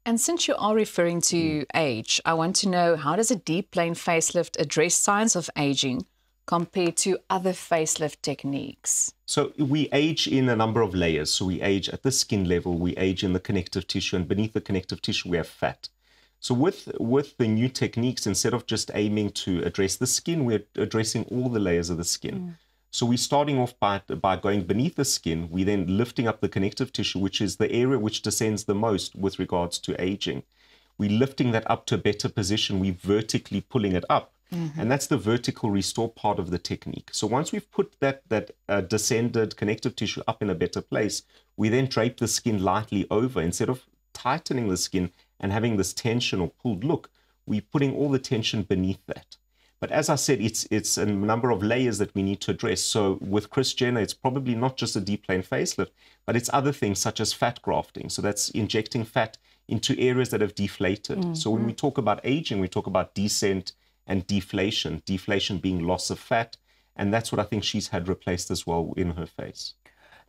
And since you are referring to age, I want to know, how does a deep plane facelift address signs of aging compared to other facelift techniques? So we age in a number of layers. So we age at the skin level, we age in the connective tissue, and beneath the connective tissue we have fat. So with the new techniques, instead of just aiming to address the skin, we're addressing all the layers of the skin. So we're starting off by going beneath the skin, we then lifting up the connective tissue, which is the area which descends the most with regards to aging. We're lifting that up to a better position, we're vertically pulling it up. And that's the vertical restore part of the technique. So once we've put that descended connective tissue up in a better place, we then drape the skin lightly over. Instead of tightening the skin and having this tension or pulled look, we're putting all the tension beneath that. But as I said, it's a number of layers that we need to address. So with Kris Jenner, it's probably not just a deep plane facelift, but it's other things such as fat grafting. So that's injecting fat into areas that have deflated. So when we talk about aging, we talk about descent and deflation, deflation being loss of fat. And that's what I think she's had replaced as well in her face.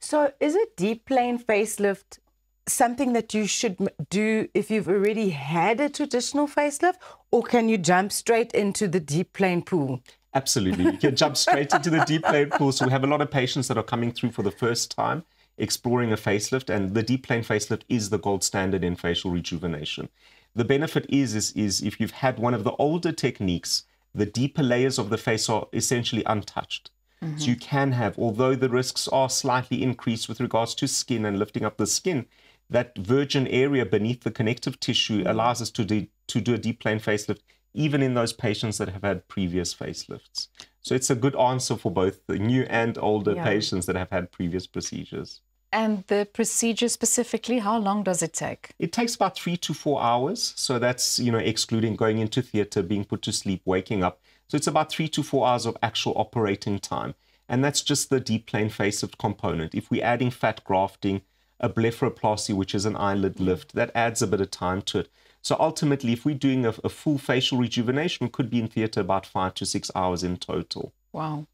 So is a deep plane facelift something that you should do if you've already had a traditional facelift, or can you jump straight into the deep plane pool? Absolutely. You can jump straight into the deep plane pool. So we have a lot of patients that are coming through for the first time, exploring a facelift, and the deep plane facelift is the gold standard in facial rejuvenation. The benefit is if you've had one of the older techniques, the deeper layers of the face are essentially untouched. So you can have, although the risks are slightly increased with regards to skin and lifting up the skin, that virgin area beneath the connective tissue allows us to do a deep plane facelift, even in those patients that have had previous facelifts. So it's a good answer for both the new and older patients that have had previous procedures. And the procedure specifically, how long does it take? It takes about 3 to 4 hours. So that's, excluding going into theater, being put to sleep, waking up. So it's about 3 to 4 hours of actual operating time. And that's just the deep plane facelift component. If we're adding fat grafting, a blepharoplasty, which is an eyelid lift, that adds a bit of time to it. So ultimately, if we're doing a full facial rejuvenation, we could be in theater about 5 to 6 hours in total. Wow.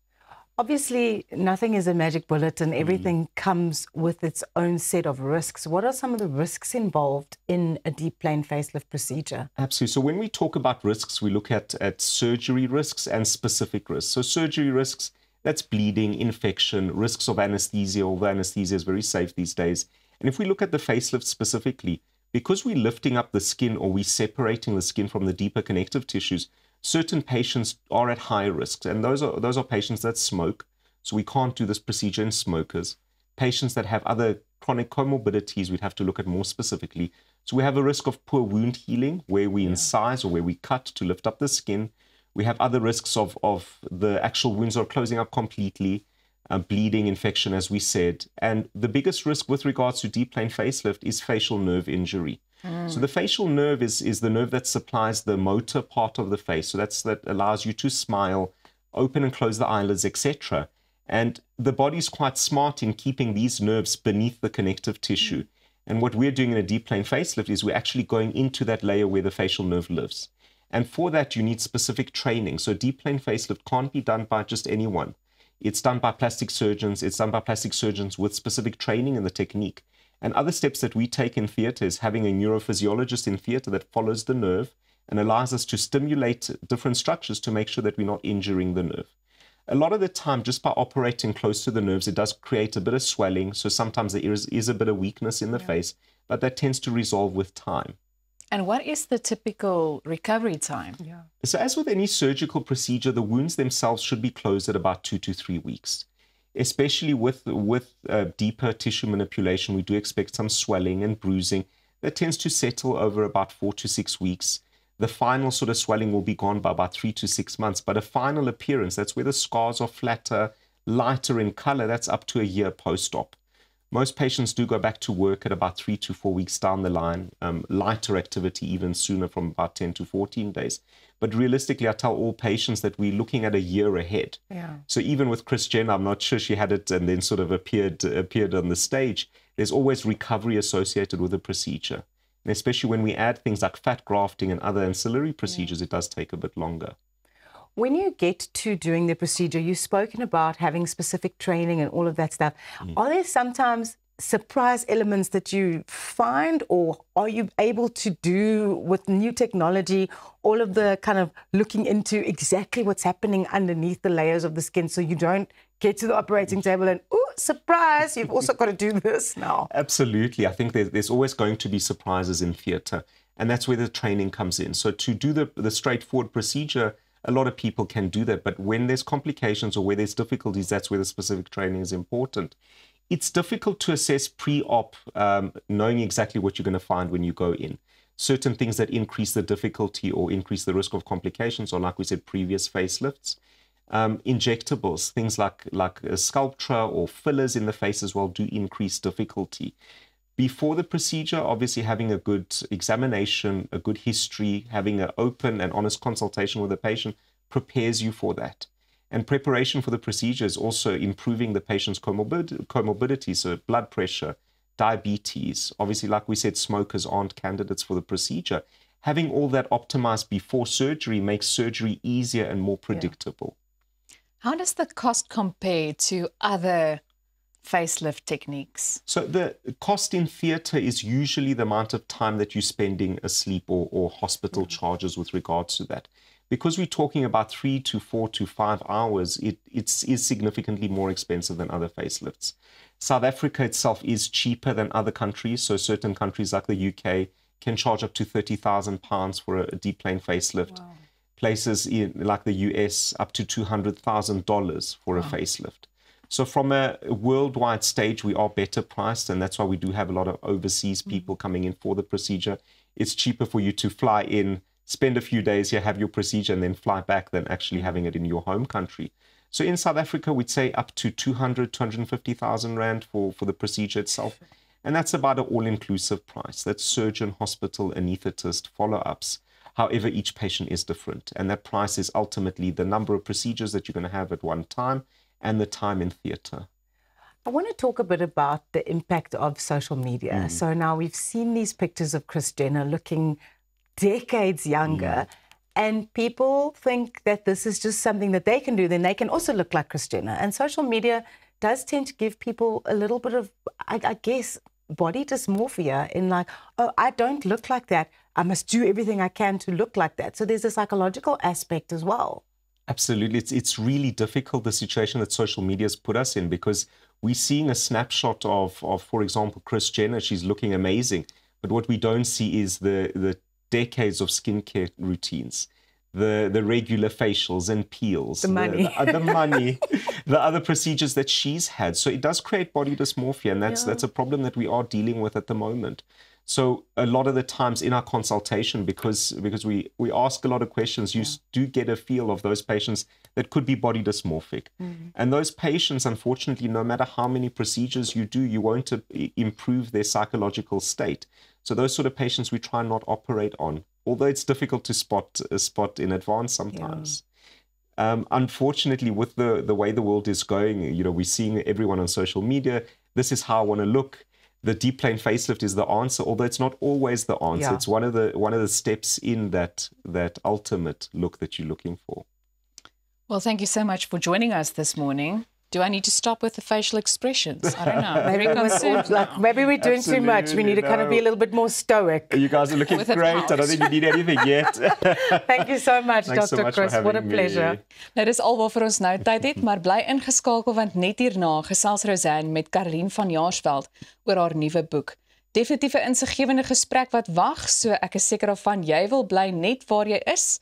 Obviously, nothing is a magic bullet and everything comes with its own set of risks. What are some of the risks involved in a deep plane facelift procedure? Absolutely. So when we talk about risks, we look at surgery risks and specific risks. So surgery risks, that's bleeding, infection, risks of anesthesia, although anesthesia is very safe these days. And if we look at the facelift specifically, because we're lifting up the skin or we're separating the skin from the deeper connective tissues, certain patients are at high risk, and those are patients that smoke, so we can't do this procedure in smokers. Patients that have other chronic comorbidities, we'd have to look at more specifically. So we have a risk of poor wound healing, where we incise or where we cut to lift up the skin. We have other risks of the actual wounds are closing up completely, bleeding, infection, as we said. And the biggest risk with regards to deep plane facelift is facial nerve injury. So the facial nerve is the nerve that supplies the motor part of the face. So that allows you to smile, open and close the eyelids, etc. And the body's quite smart in keeping these nerves beneath the connective tissue. And what we're doing in a deep plane facelift is we're actually going into that layer where the facial nerve lives. And for that, you need specific training. So deep plane facelift can't be done by just anyone. It's done by plastic surgeons. It's done by plastic surgeons with specific training in the technique. And other steps that we take in theatre is having a neurophysiologist in theatre that follows the nerve and allows us to stimulate different structures to make sure that we're not injuring the nerve. A lot of the time, just by operating close to the nerves, it does create a bit of swelling. So sometimes there is a bit of weakness in the face, but that tends to resolve with time. And what is the typical recovery time? So as with any surgical procedure, the wounds themselves should be closed at about 2 to 3 weeks. Especially with deeper tissue manipulation, we do expect some swelling and bruising that tends to settle over about 4 to 6 weeks. The final sort of swelling will be gone by about 3 to 6 months, but a final appearance, that's where the scars are flatter, lighter in color, that's up to a year post-op. Most patients do go back to work at about 3 to 4 weeks down the line, lighter activity even sooner, from about 10 to 14 days. But realistically, I tell all patients that we're looking at a year ahead. So even with Kris Jenner, I'm not sure she had it and then sort of appeared on the stage. There's always recovery associated with the procedure. And especially when we add things like fat grafting and other ancillary procedures, it does take a bit longer. When you get to doing the procedure, you've spoken about having specific training and all of that stuff. Are there sometimes surprise elements that you find, or are you able to do with new technology all of the kind of looking into exactly what's happening underneath the layers of the skin, so you don't get to the operating table and, oh, surprise, you've also got to do this now? Absolutely. I think there's always going to be surprises in theatre, and that's where the training comes in. So to do the straightforward procedure, a lot of people can do that, but when there's complications or where there's difficulties, that's where the specific training is important. It's difficult to assess pre-op, knowing exactly what you're going to find when you go in. Certain things that increase the difficulty or increase the risk of complications are, like we said, previous facelifts. Injectables, things like a Sculptra or fillers in the face as well, do increase difficulty. Before the procedure, obviously having a good examination, a good history, having an open and honest consultation with the patient prepares you for that. And preparation for the procedure is also improving the patient's comorbidities, so blood pressure, diabetes. Obviously, like we said, smokers aren't candidates for the procedure. Having all that optimized before surgery makes surgery easier and more predictable. How does the cost compare to other facelift techniques? So the cost in theatre is usually the amount of time that you're spending asleep or hospital charges with regards to that. Because we're talking about 3 to 4 to 5 hours, it is significantly more expensive than other facelifts. South Africa itself is cheaper than other countries. So certain countries like the UK can charge up to £30,000 for a deep plane facelift. Wow. Places like the US up to $200,000 for a facelift. So from a worldwide stage, we are better priced, and that's why we do have a lot of overseas people coming in for the procedure. It's cheaper for you to fly in, spend a few days here, have your procedure, and then fly back than actually having it in your home country. So in South Africa, we'd say up to 250,000 Rand for the procedure itself. And that's about an all-inclusive price. That's surgeon, hospital, anaesthetist, follow-ups. However, each patient is different. And that price is ultimately the number of procedures that you're going to have at one time and the time in theatre. I want to talk a bit about the impact of social media. So now we've seen these pictures of Kris Jenner looking decades younger. and people think that this is just something that they can do, then they can also look like Kris Jenner. And social media does tend to give people a little bit of, I guess, body dysmorphia in like, oh, I don't look like that. I must do everything I can to look like that. So there's a psychological aspect as well. Absolutely. It's really difficult, the situation that social media has put us in, because we're seeing a snapshot of, for example, Kris Jenner. She's looking amazing. But what we don't see is the decades of skincare routines, the regular facials and peels, the money, the money, the other procedures that she's had. So it does create body dysmorphia, and that's a problem that we are dealing with at the moment. So a lot of the times in our consultation, because we ask a lot of questions, you do get a feel of those patients that could be body dysmorphic. And those patients, unfortunately, no matter how many procedures you do, you won't improve their psychological state. So those sort of patients we try not operate on, although it's difficult to spot in advance sometimes. Unfortunately, with the way the world is going, we're seeing everyone on social media. This is how I want to look. The deep plane facelift is the answer, although it's not always the answer. It's one of the steps in that ultimate look that you're looking for. Well, thank you so much for joining us this morning. Do I need to stop with the facial expressions? I don't know. Maybe we're doing too much. We need to kind of be a little bit more stoic. You guys are looking great. I don't think you need anything yet. Thank you so much, Dr. Chris. What a pleasure. Nou, dis al waarvoor ons nou tyd het, maar bly ingeskakel want net hierna gesels Rosanne met Caroline van Jaarsveld oor haar nuwe boek. Definitief 'n insiggewende gesprek wat wag, so ek is seker daarvan jy wil bly net waar jy is.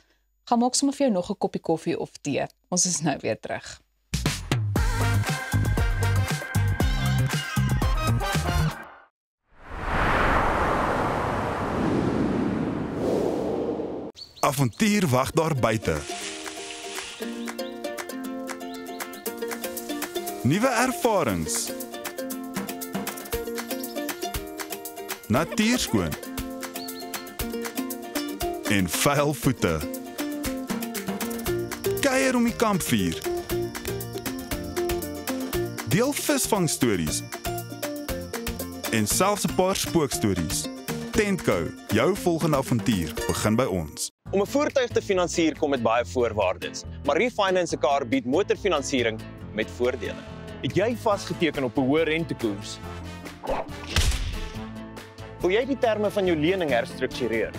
Gaan maak sommer vir jou nog 'n koppie koffie of tee. Ons is nou weer terug. Avontuur wag daar buite. Nuwe ervarings. Natuurskoon. En vuil voete. Kuier om die kampvuur. Deel visvangstories. En selfs 'n paar spookstories. Tentco, jou volgende avontuur begin by ons. Om 'n voertuig te finansier kom met baie voorwaardes, maar Refinance 'n Car bied motorfinansiering met voordele. Het jy vasgeteken op 'n hoë rentekoers? Wil jy die terme van jou lening herstruktureer?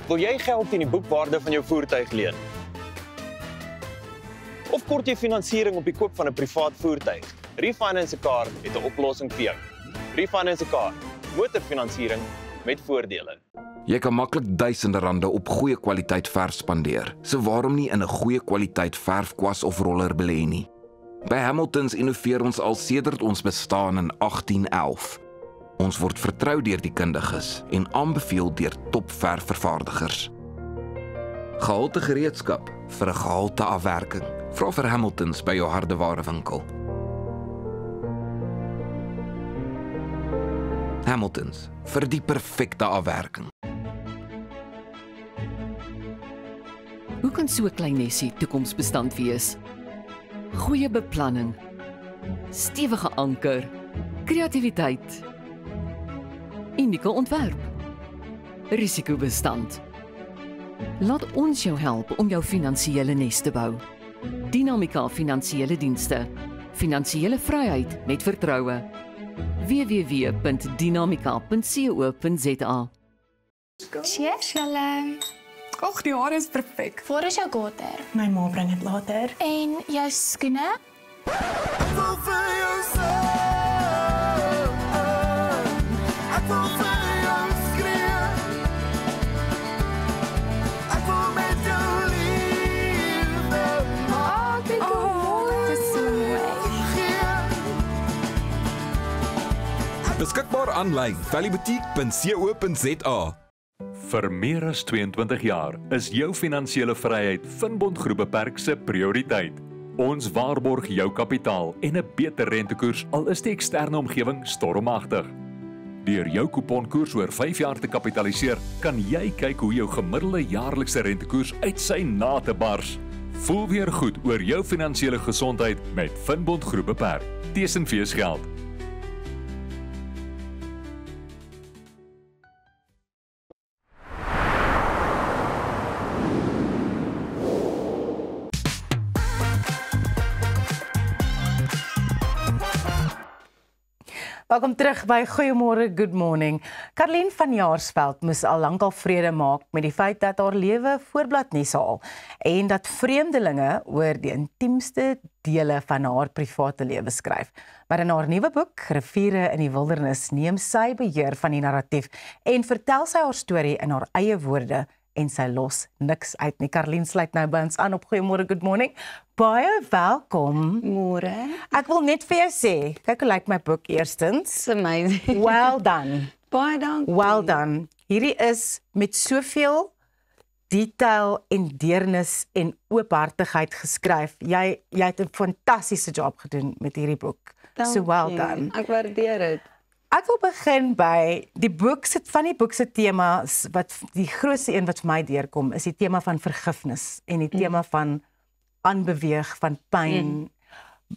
Wil jy geld teen die boekwaarde van jou voertuig leen? Of kort jy finansiering op die koop van 'n privaat voertuig? Refinance 'n Car het 'n oplossing vir jou. Refinance 'n Car, motorfinansiering met voordele. Jy kan maklik duisende rande op goeie kwaliteit verf spandeer. So waarom nie in 'n goeie kwaliteit verfkwas of roller belê nie? By Hamiltons innoveer ons al sedert ons bestaan in 1811. Ons word vertrou deur die kundiges en aanbeveel deur topverfvervaardigers. Gehalte gereedskap vir 'n gehalte afwerking. Vra vir Hamiltons by jou hardewarewinkel. Hamiltons, vir die perfekte afwerking. Hoe kan so 'n klein nesie toekomsbestand wees? Goeie beplanning, stewige anker, kreatiwiteit, unieke ontwerp, risikobestand. Laat ons jou help om jou finansiële nes te bou. Dinamika Finansiële Dienste. Finansiële vryheid met vertroue. www.dinamika.co.za. Cheers, julle. Och, die hare is perfek. Waar is jou gater? My ma bring dit later. En jou skoene? Beskikbaar aanlyn, valleyboutique.co.za. Vir meer as 22 jaar is jou finansiële vryheid Finbond Groep Beperk se prioriteit. Ons waarborg jou kapitaal en 'n beter rentekoers al is die eksterne omgewing stormagtig. Deur jou kuponkoers oor 5 jaar te kapitaliseer, kan jy kyk hoe jou gemiddelde jaarlikse rentekoers uit sy nate bars. Voel weer goed oor jou finansiële gesondheid met Finbond Groep Beperk. Tesenfees geld. Welkom terug by Goeiemôre, Good Morning. Karlien van Jaarsveld moes al lankal vrede maak met die feit dat haar lewe voorblad nie haal en dat vreemdelinge oor die intiemste dele van haar private lewe skryf. Maar in haar nuwe boek, Riviere in die Wildernis, neem sy beheer van die narratief en vertel sy haar storie in haar eie woorde en sy los niks uit nie. Karlien sluit nou by ons aan op Goeiemôre, Good Morning. Baie welkom. Môre. Ek wil net vir jou sê, kyk hoe lyk my boek eerstens. It's amazing. Well done. Baie dankie. Well done. Hierdie is met soveel detail en deernis en oophartigheid geskryf. Jy het 'n fantastiese job gedoen met hierdie boek. So well done. Ek waardeer dit. Ek wil begin by die boek van die boek se temas wat die grootste een wat vir my deurkom is die tema van vergifnis en die tema van aanbeweeg van pyn.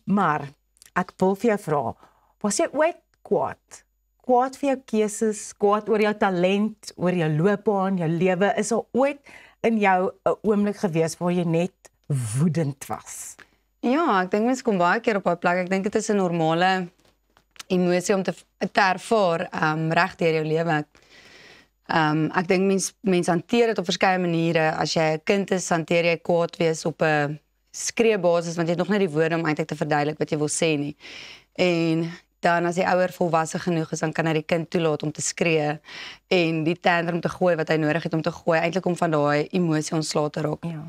Maar ek wil vir jou vra, was jy ooit kwaad? Kwaad vir jou keuses, kwaad oor jou talent, oor jou loopbaan, jou lewe, is daar ooit in jou 'n oomblik gewees waar jy net woedend was? Ja, ek dink mens kom baie keer op 'n plek. Ek dink dit is 'n normale emosie om te ervaar reg deur jou lewe. Ek dink mens hanteer dit op verskeie maniere. As jy 'n kind is, hanteer jy kwaad wees op 'n skreeubasis want jy het nog net die woorde om eintlik te verduidelik wat jy wil sê nie. En dan as die ouer volwasse genoeg is, dan kan hy die kind toelaat om te skree en die tantrum te gooi wat hy nodig het om te gooi, eintlik om van daai emosie ontslae te raak. Ja.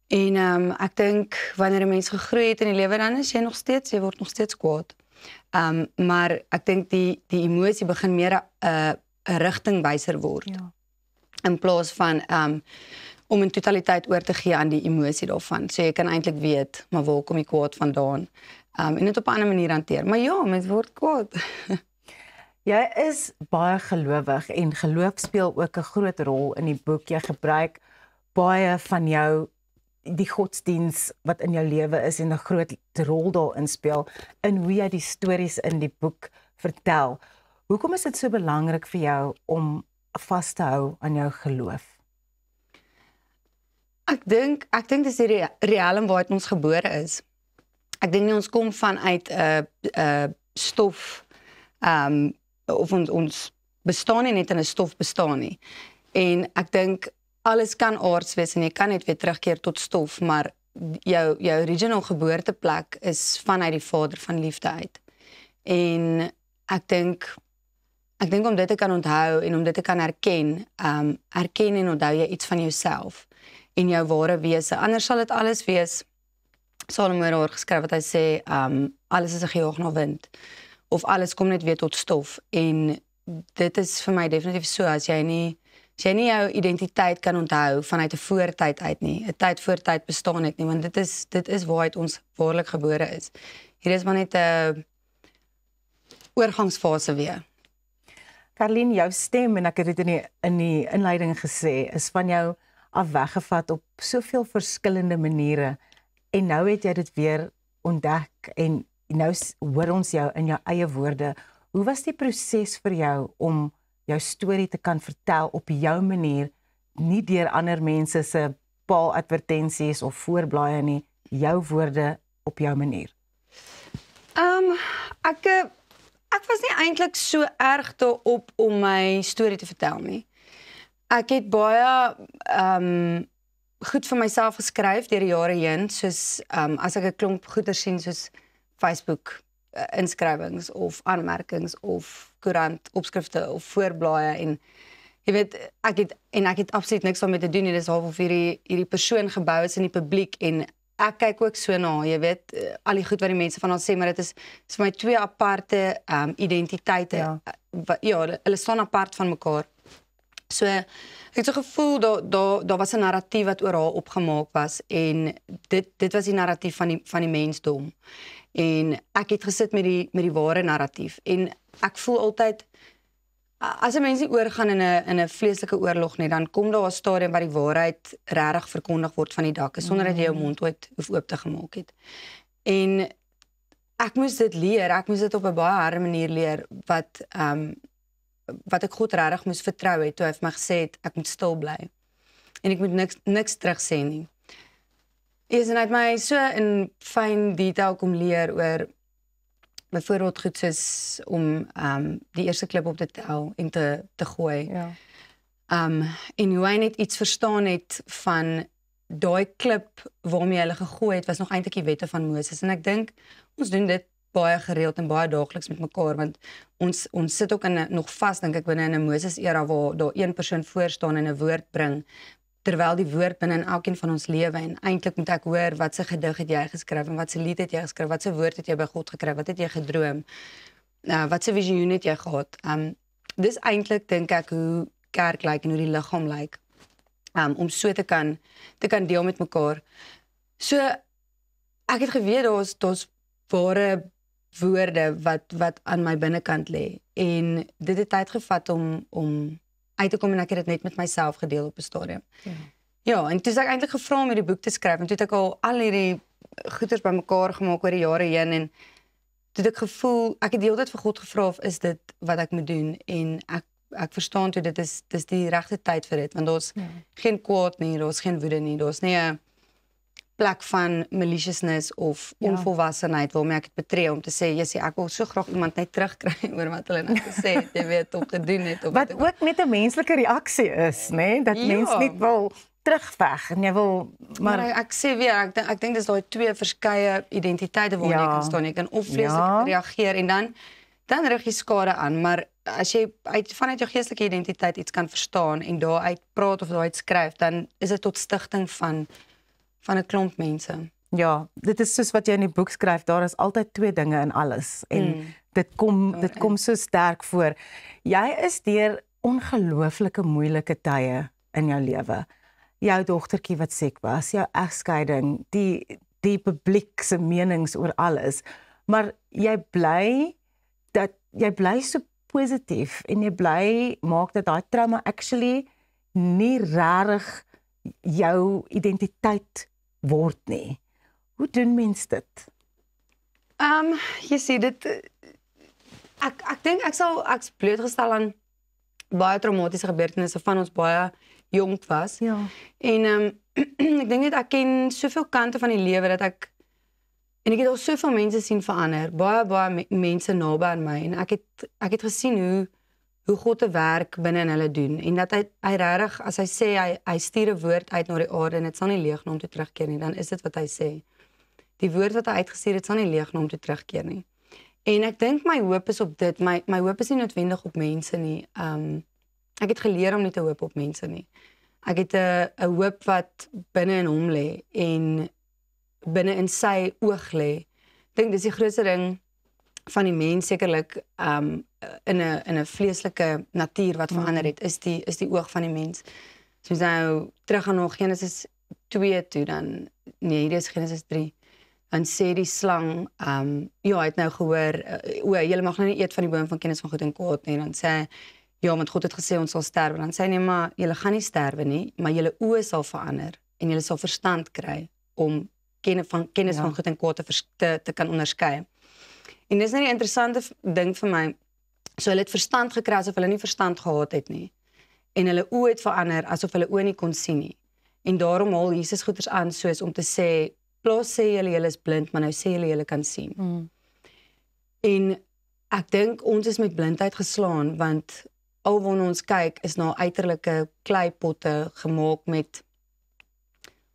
En ek dink wanneer 'n mens gegroei het in die lewe, dan is jy word nog steeds kwaad. Maar ek dink die emosie begin meer 'n rigtingwyser word. Ja. In plaas van om in totaliteit oor te gee aan die emosie daarvan. So jy kan eintlik weet, maar waar kom die kwaad vandaan? En dit op 'n ander manier hanteer. Maar ja, mens word kwaad. Jy is baie gelowig en geloof speel ook 'n groot rol in die boek. Jy gebruik baie van jou die godsdiens wat in jou lewe is en 'n groot rol daarin speel in hoe jy die stories in die boek vertel. Hoekom is dit so belangrik vir jou om vas te hou aan jou geloof? Ek dink dis die riekelm waaruit ons gebore is. Ek dink nie ons kom vanuit 'n stof of ons bestaan nie net in 'n stof bestaan nie. En ek dink alles kan aards wees en jy kan net weer terugkeer tot stof, maar jou original geboorteplek is vanuit die Vader van liefde uit. En ek dink om dit te kan onthou en om dit te kan erken en onthou jy iets van jouself en jou ware wese. Anders sal dit alles wees, Salomo het geskryf wat hy sê, alles is 'n gejaag na wind, of alles kom net weer tot stof. En dit is vir my definitief so, as jy nie jou identiteit kan onthou vanuit 'n voortyd uit nie, 'n tyd voor tyd bestaan net nie, want dit is waaruit ons waarlik gebore is. Hier is maar net 'n oorgangsfase weer. Karlien, jou stem, en ek het dit in die inleiding gesê, is van jou af weggevat op soveel verskillende maniere, en nou het jy dit weer ontdek, en nou hoor ons jou in jou eie woorde. Hoe was die proses vir jou om jou storie te kan vertel op jou manier, nie deur ander mense se paaladvertensies of voorblaaie nie, jou woorde op jou manier? Ek was nie eintlik so erg daarop om my storie te vertel nie. Ek het baie goed vir myself geskryf deur die jare heen, soos as ek 'n klomp goeie sien soos Facebook inskrywings of aanmerkings of koerant opskrifte of voorblaaie, en jy weet, ek het absoluut niks daarmee te doen nie. Dis half of hierdie persoon gebou is in die publiek, en ek kyk ook so na, jy weet, al die goed wat die mense van ons sê, maar dit is vir my twee aparte identiteite. Ja, hulle staan apart van mekaar. So ek het so gevoel daar was 'n narratief wat oor haar opgemaak was, en dit was die narratief van die mensdom. En ek het gesit met die ware narratief, en ek voel altyd, as 'n mens nie oorgaan in 'n vleeslike oorlog nie, dan kom daar 'n stadium waar die waarheid regtig verkondig word van die dakke, sonder dat jy jou mond ooit hoef oop te gemaak het. En ek moes dit leer, ek moes dit op 'n baie harde manier leer, wat ek God regtig moes vertrou het, toe hy vir my gesê het, ek moet stil bly, en ek moet niks terug sê nie. En hy het my so in fyn detail kom leer oor byvoorbeeld goed soos om die eerste klip op te tel en te gooi. Ja. En hoe hy net iets verstaan het van daai klip waarmee hulle gegooi het, was nog eintlik die wette van Moses. En ek dink, ons doen dit baie gereeld en baie daagliks met mekaar, want ons sit ook nog vas, dink ek, binne in 'n Moses-era waar daar een persoon voor staan en 'n woord bring, terwyl die woord binne in elkeen van ons lewe, en eintlik moet ek hoor, wat se gedig het jy geskryf, en wat se lied het jy geskryf, wat se woord het jy by God gekry, wat het jy gedroom, wat se visioen het jy gehad. Dis eintlik, dink ek, hoe kerk lyk en hoe die liggaam lyk, om so te kan deel met mekaar. So, ek het geweet, daar's ware woorde wat aan my binnekant lê, en dit het tyd gevat om uit te kom, en ek het dit net met myself gedeel op 'n stadium. Ja, en toe is ek eintlik gevra om hierdie boek te skryf, en toe het ek al hierdie goeders bymekaar gemaak oor die jare heen, en toe het ek gevoel, ek het die hele tyd vir God gevra of is dit wat ek moet doen, en ek verstaan toe dis die regte tyd vir dit, want daar's geen kwaad nie, daar's geen woede nie, daar's nie 'n plek van maliciousness of onvolwassenheid waarmee ek het betree om te sê, jy sê, ek wil so graag iemand net terugkry oor wat hulle net gesê het, jy weet, of gedoen het. Wat ook net 'n menslike reaksie is, né? Dat mens net wil terugveg en jy wil maar ek sê weer, ek dink dis daai twee verskeie identiteite waarna jy kan staan. Jy kan of vreeslik reageer en dan rig jy skade aan, maar as jy vanuit jou geestelike identiteit iets kan verstaan en daaruit praat of daaruit skryf, dan is dit tot stigting van 'n klomp mense. Ja, dit is soos wat jy in die boek skryf, daar is altyd twee dinge in alles. En dit kom so sterk voor. Jy is deur ongelooflike moeilike tye in jou lewe. Jou dogtertjie wat siek was, jou egskeiding, die publiek se menings oor alles. Maar jy bly so positief en jy bly maak dat daai trauma actually nie regtig jou identiteit word nie. Hoe doen mens dit? Jy sê dit, ek dink ek's blootgestel aan baie traumatiese gebeurtenisse van ons baie jonk was. Ja. En ek dink net ek ken soveel kante van die lewe dat ek het al soveel mense sien verander, baie mense naby aan my, en ek het gesien hoe God te werk binne in hulle doen, en dat hy regtig, as hy sê, hy stuur 'n woord uit na die aarde, en dit sal nie leeg na hom toe terugkeer nie, dan is dit wat hy sê. Die woord wat hy uitgestuur het, sal nie leeg na hom toe terugkeer nie. En ek dink my hoop is op dit, my hoop is nie noodwendig op mense nie. Ek het geleer om nie te hoop op mense nie. Ek het 'n hoop wat binne in hom lê, en binne in sy oog lê. Ek dink dis die grootste ding van die mens sekerlik in 'n vleeslike natuur wat verander het, is die oog van die mens. As ons nou terug gaan na Genesis 2 toe, dan hier is Genesis 3. Dan sê die slang, hy het nou gehoor, julle mag nou nie eet van die boom van kennis van goed en kwaad nie. Dan sê hy, ja, want God het gesê ons sal sterwe. Dan sê hy, nee, maar julle gaan nie sterwe nie, maar julle oë sal verander en julle sal verstand kry om kennis van goed en kwaad te kan onderskei. En dis nou die interessante ding vir my. So hulle het verstand gekry asof hulle nie verstand gehad het nie. En hulle oë het verander asof hulle oë nie kon sien nie. En daarom haal Jesus goeders aan soos om te sê, plaas sê julle is blind, maar nou sê julle kan sien. En ek dink ons is met blindheid geslaan, want al waarna ons kyk is na uiterlike kleipotte gemaak met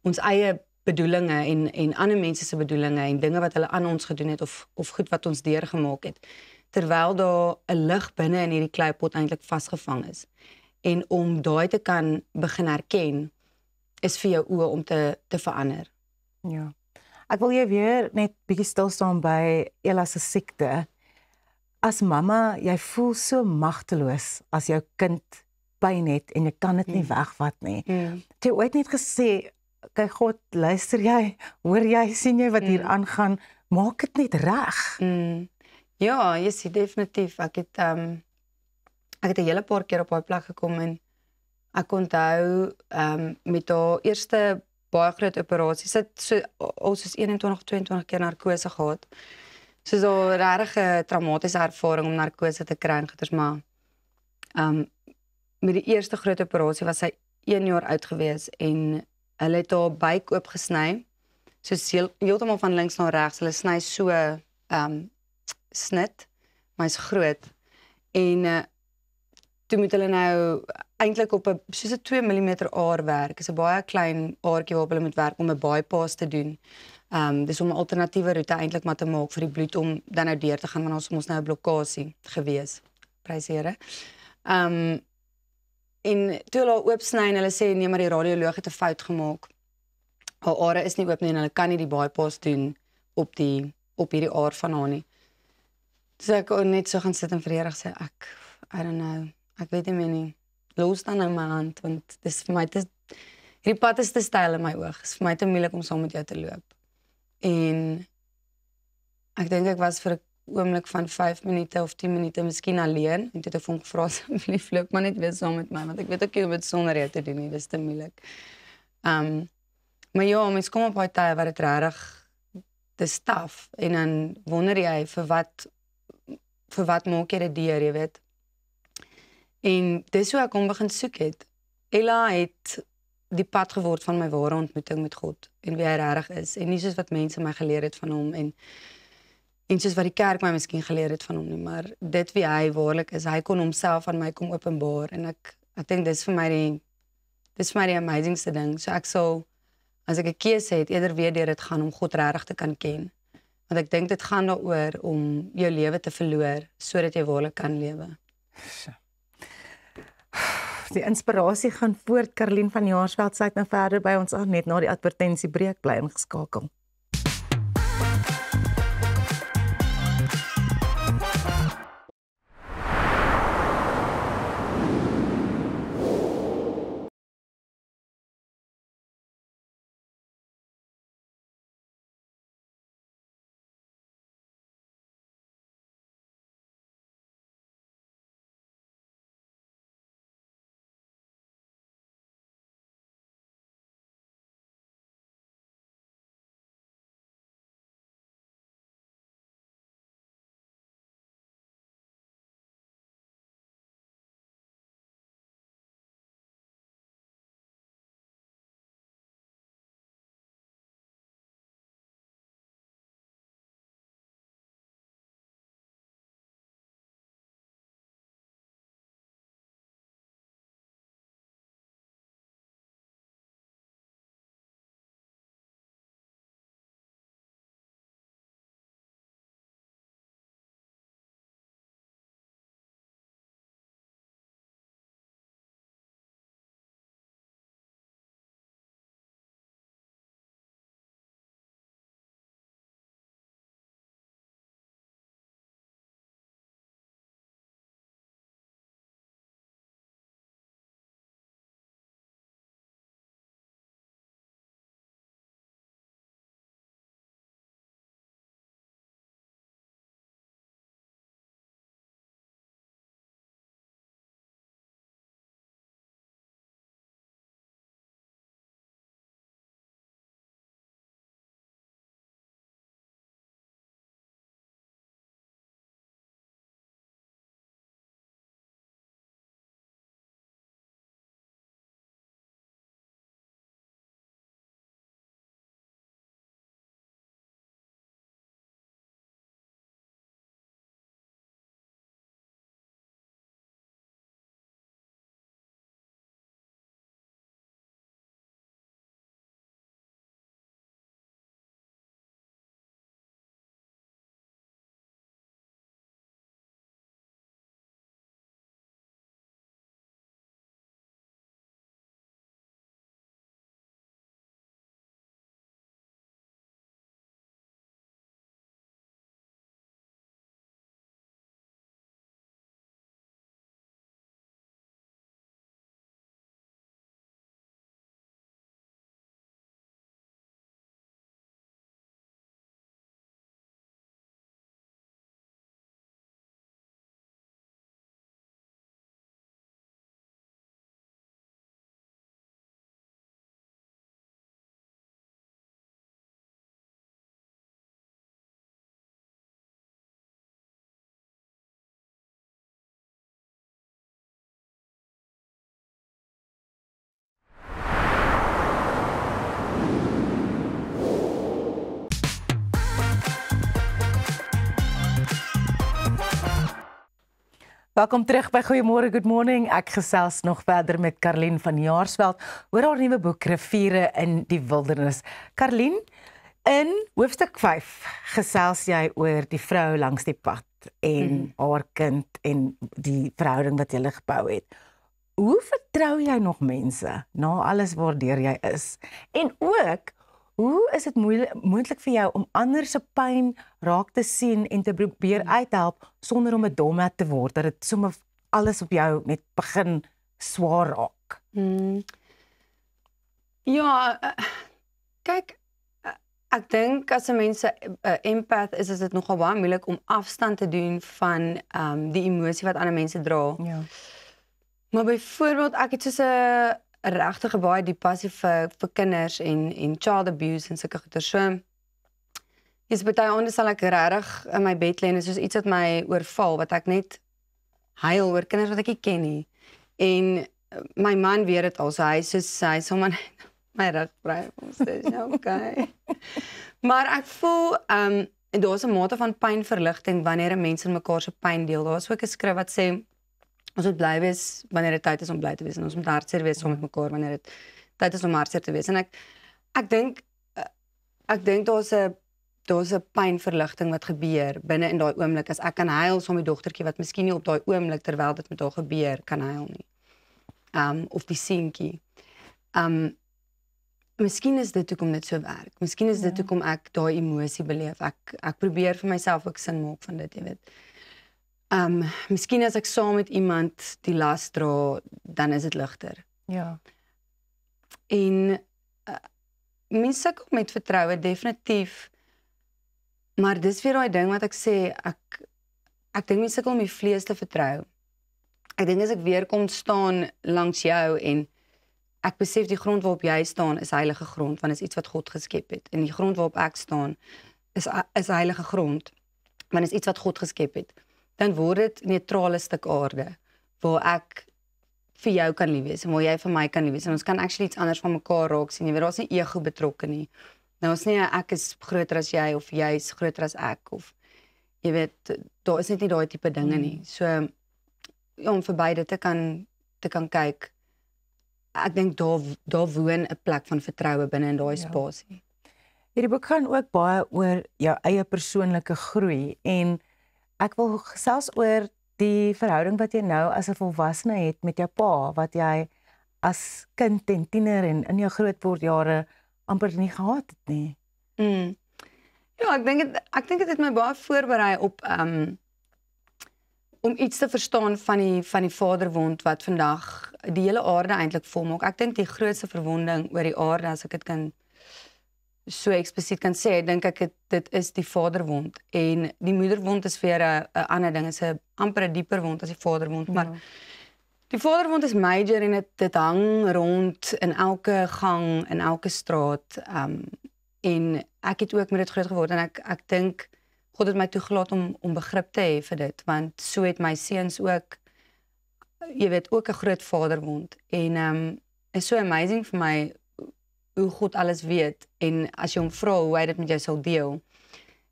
ons eie bedoelinge en ander mense se bedoelinge en dinge wat hulle aan ons gedoen het of goed wat ons deurgemaak het, terwyl daar 'n lig binne in hierdie kleipot eintlik vasgevang is. En om daai te kan begin herken is vir jou oë om te verander. Ja. Ek wil jy weer net bietjie stil staan by Ella se siekte. As mamma, jy voel so magteloos as jou kind pyn het en jy kan dit nie wegvat nie. Het jy ooit net gesê, kyk God, luister jy, hoor jy, sien jy wat hier aangaan, maak dit net reg. Ja, jy sien definitief. Ek het 'n hele paar keer op daai plek gekom en ek onthou met haar eerste baie groot operasie, sy het soos 21 of 22 keer narkose gehad. Soos 'n regtig traumatiese ervaring om narkose te kry, maar met die eerste groot operasie was sy 1 jaar oud gewees en hulle het haar buik oopgesny, soos heeltemal van links na regs. Hulle sny so snit, maar hy's groot. En toe moet hulle nou eintlik op 'n soos 'n 2 mm aar werk. Dit is 'n baie klein aartjie waarop hulle moet werk om 'n bypass te doen. Dis om 'n alternatiewe roete eintlik maar te maak vir die bloed om dan nou deur te gaan, want ons nou 'n blokkade gewees. Prys Here. En toe hulle oopsny en hulle sê nee, maar die radioloog het 'n fout gemaak. Haar are is nie oop nie en hulle kan nie die bypass doen op hierdie aar van haar nie. So ek net so gaan sit en vredig sê I don't know. Ek weet nie meer nie. Los dan nou my hand want dis vir my hierdie pad is te styl in my oog. Dit is vir my te moeilik om saam met jou te loop. En ek dink ek was vir 'n oomblik van 5 minute of 10 minute miskien alleen en toe het ek hom gevra asseblief loop maar net weer saam met my want ek weet ook nie hoe om dit sonder jou te doen nie. Dis te moeilik. Maar ja, mens kom op daai tye waar dit regtig dis taaf en dan wonder jy vir wat maak jy dit deur, jy weet. En dis hoe ek hom begin soek het. Ella het die pad geword van my ware ontmoeting met God en wie hy regtig is en nie soos wat mense my geleer het van hom en soos wat die kerk my miskien geleer het van hom nie, maar dit wie hy waarlik is, hy kon homself aan my kom openbaar en ek dink dis vir my die amazingste ding. So ek sal as ek 'n keuse het eerder weer deur dit gaan om God regtig te kan ken. Want ek dink dit gaan daaroor om jou lewe te verloor sodat jy waarlik kan lewe. Die inspirasie gaan voort. Caroline van Jaarsveld sluit nou verder by ons aan net na die advertensiebreek, bly ingeskakel. Welkom terug by Goeiemôre, Good Morning. Ek gesels nog verder met Karlien van Jaarsveld oor haar nuwe boek Riviere in die Wildernis. Karlien, in hoofstuk 5 gesels jy oor die vrou langs die pad en haar kind en die verhouding wat jy gebou het. Hoe vertrou jy nog mense na alles waardeur jy is? En ook, hoe is dit moontlik vir jou om ander se pyn raak te sien en te probeer uithelp sonder om 'n dommet te word, dat dit sommer alles op jou net begin swaar raak? Ja, kyk, ek dink as 'n mens 'n empath is dit nogal baie moeilik om afstand te doen van die emosie wat ander mense dra. Ja. Maar byvoorbeeld, ek het soos 'n regtig baie diep passie vir kinders en child abuse en sulke goeie. So, is baie ander sal ek regtig in my bed lê en soos iets wat my oorval, wat ek net huil oor kinders wat ek nie ken nie. En my man weet dit al, so hy sal maar my rug vry om sê, okay. Maar ek voel, daar's 'n mate van pynverligting wanneer 'n mens in mekaar se pyn deel. Daar's ook 'n skrif wat sê, ons moet bly wees wanneer dit tyd is om bly te wees, en ons moet hartseer wees saam met mekaar wanneer dit tyd is om hartseer te wees. En ek dink daar's 'n pynverligting wat gebeur binne in daai oomblik, as ek kan huil saam met die dogtertjie wat miskien nie op daai oomblik terwyl dit met haar gebeur kan huil nie. Of die seentjie. Miskien is dit hoekom dit so werk. Miskien is dit hoekom ek daai emosie beleef. Ek probeer vir myself ook sin maak van dit, jy weet. Miskien as ek saam met iemand die las dra, dan is dit ligter. Ja. En mense sukkel met vertroue, definitief. Maar dis weer daai ding wat ek sê, ek dink mense sukkel om die vlees te vertrou. Ek dink as ek weer kom staan langs jou en ek besef die grond waarop jy staan is heilige grond, want is iets wat God geskep het. En die grond waarop ek staan is heilige grond, want is iets wat God geskep het. Dan word dit 'n neutrale stuk aarde, waar ek vir jou kan lief wees, en waar jy vir my kan lief wees, en ons kan actually iets anders van mekaar raak sien, jy weet, daar's nie ego betrokke nie. Nou is nie ek is groter as jy, of jy is groter as ek, of jy weet, daar is net nie daai tipe dinge nie. So, ja, om vir beide te kan kyk, ek dink daar woon 'n plek van vertroue binne in daai spasie. Hierdie boek gaan ook baie oor jou eie persoonlike groei, en ek wil gesels oor die verhouding wat jy nou as 'n volwassene het met jou pa, wat jy as kind en tiener en in jou grootwordjare amper nie gehad het nie. Ja, ek dink dit het my baie voorberei op om iets te verstaan van die vaderwond wat vandag die hele aarde eintlik volmaak. Ek dink die grootste verwonding oor die aarde, as ek dit kan so eksplisiet kan sê, dink ek dit is die vaderwond. En die moederwond is weer 'n ander ding, is 'n amper 'n dieper wond as die vaderwond, maar die vaderwond is major en dit hang rond in elke gang, in elke straat. En ek het ook met dit groot geword, en ek dink God het my toegelaat om begrip te hê vir dit, want so het my seuns ook, jy weet, ook 'n groot vaderwond. En is so amazing vir my hoe God alles weet, en as jy hom vra hoe hy dit met jou sal deel.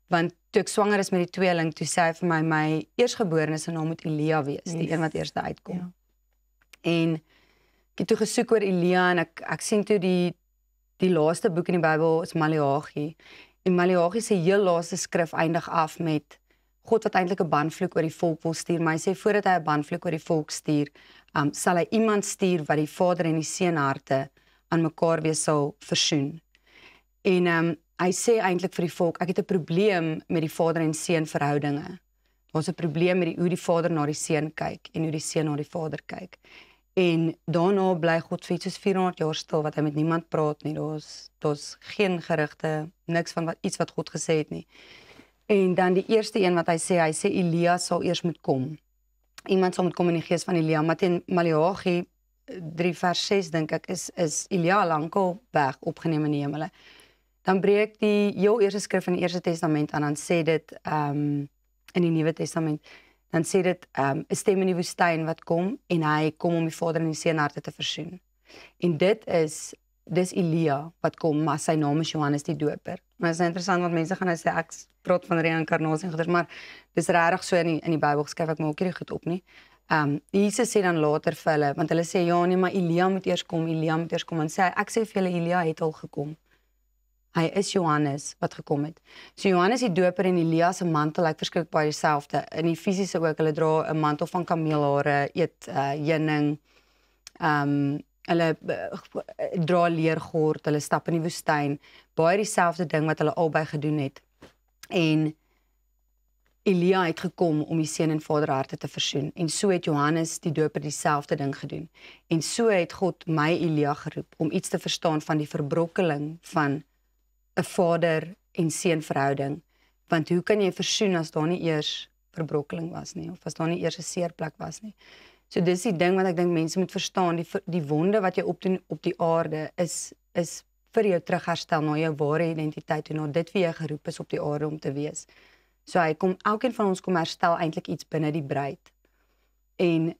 Want toe ek swanger is met die tweeling, toe sê hy vir my eersgeborene se naam moet Elia wees, die een wat eers uitkom. Ja. En ek het toe gesoek oor Elia, en ek sien toe die laaste boek in die Bybel is Maleagi. En Maleagi se heel laaste skrif eindig af met God wat eintlik 'n banvloek oor die volk wil stuur, maar hy sê voordat hy 'n banvloek oor die volk stuur, sal hy iemand stuur wat die Vader en die Seun harte aan mekaar weer sal versoen. En hy sê eintlik vir die volk, ek het 'n probleem met die Vader en Seun verhoudinge. Daar's 'n probleem met hoe die Vader na die Seun kyk en hoe die Seun na die Vader kyk. En daarna bly God vir iets soos 400 jaar stil, wat hy met niemand praat nie. Daar's geen gerugte, niks van iets wat God gesê het nie. En dan die eerste een wat hy sê Elia sal eers moet kom. Iemand sal moet kom in die gees van Elia, maar teen Maleagi 3 vers 6 dink ek is Elia lankal weg opgeneem in die hemele. Dan breek die heel eerste skrif in die Eerste Testament aan, dan sê dit in die Nuwe Testament, dan sê dit 'n stem in die woestyn wat kom, en hy kom om die Vader en die Seun harte te versoen. En dis Elia wat kom, maar sy naam is Johannes die Doper. Maar dit is interessant, want mense gaan nou sê ek praat van reïnkarnasie en goeders, maar dis regtig so in die Bybel geskryf, ek maak hierdie goed op nie. Jesus sê dan later vir hulle, want hulle sê, ja nee, maar Elia moet eers kom, en sê, ek sê vir julle, Elia het al gekom. Hy is Johannes wat gekom het. So Johannes die doper en Elia se mantel lyk verskriklik baie dieselfde. In die fisiese ook, hulle dra 'n mantel van kameelhare, eet heuning, hulle dra leergord, hulle stap in die woestyn, baie dieselfde ding wat hulle albei gedoen het. En Elia het gekom om die seun en vader harte te versoen. En so het Johannes die doper dieselfde ding gedoen. En so het God my Elia geroep om iets te verstaan van die verbrokkeling van 'n vader en seun verhouding. Want hoe kan jy versoen as daar nie eers verbrokkeling was nie, of as daar nie eers 'n seerplek was nie. So dis die ding wat ek dink mense moet verstaan, die wonde wat jy opdoen op die aarde is vir jou terugherstel na jou ware identiteit en na dit wie jy geroep is op die aarde om te wees. So elkeen van ons kom herstel eintlik iets binne die bruid. En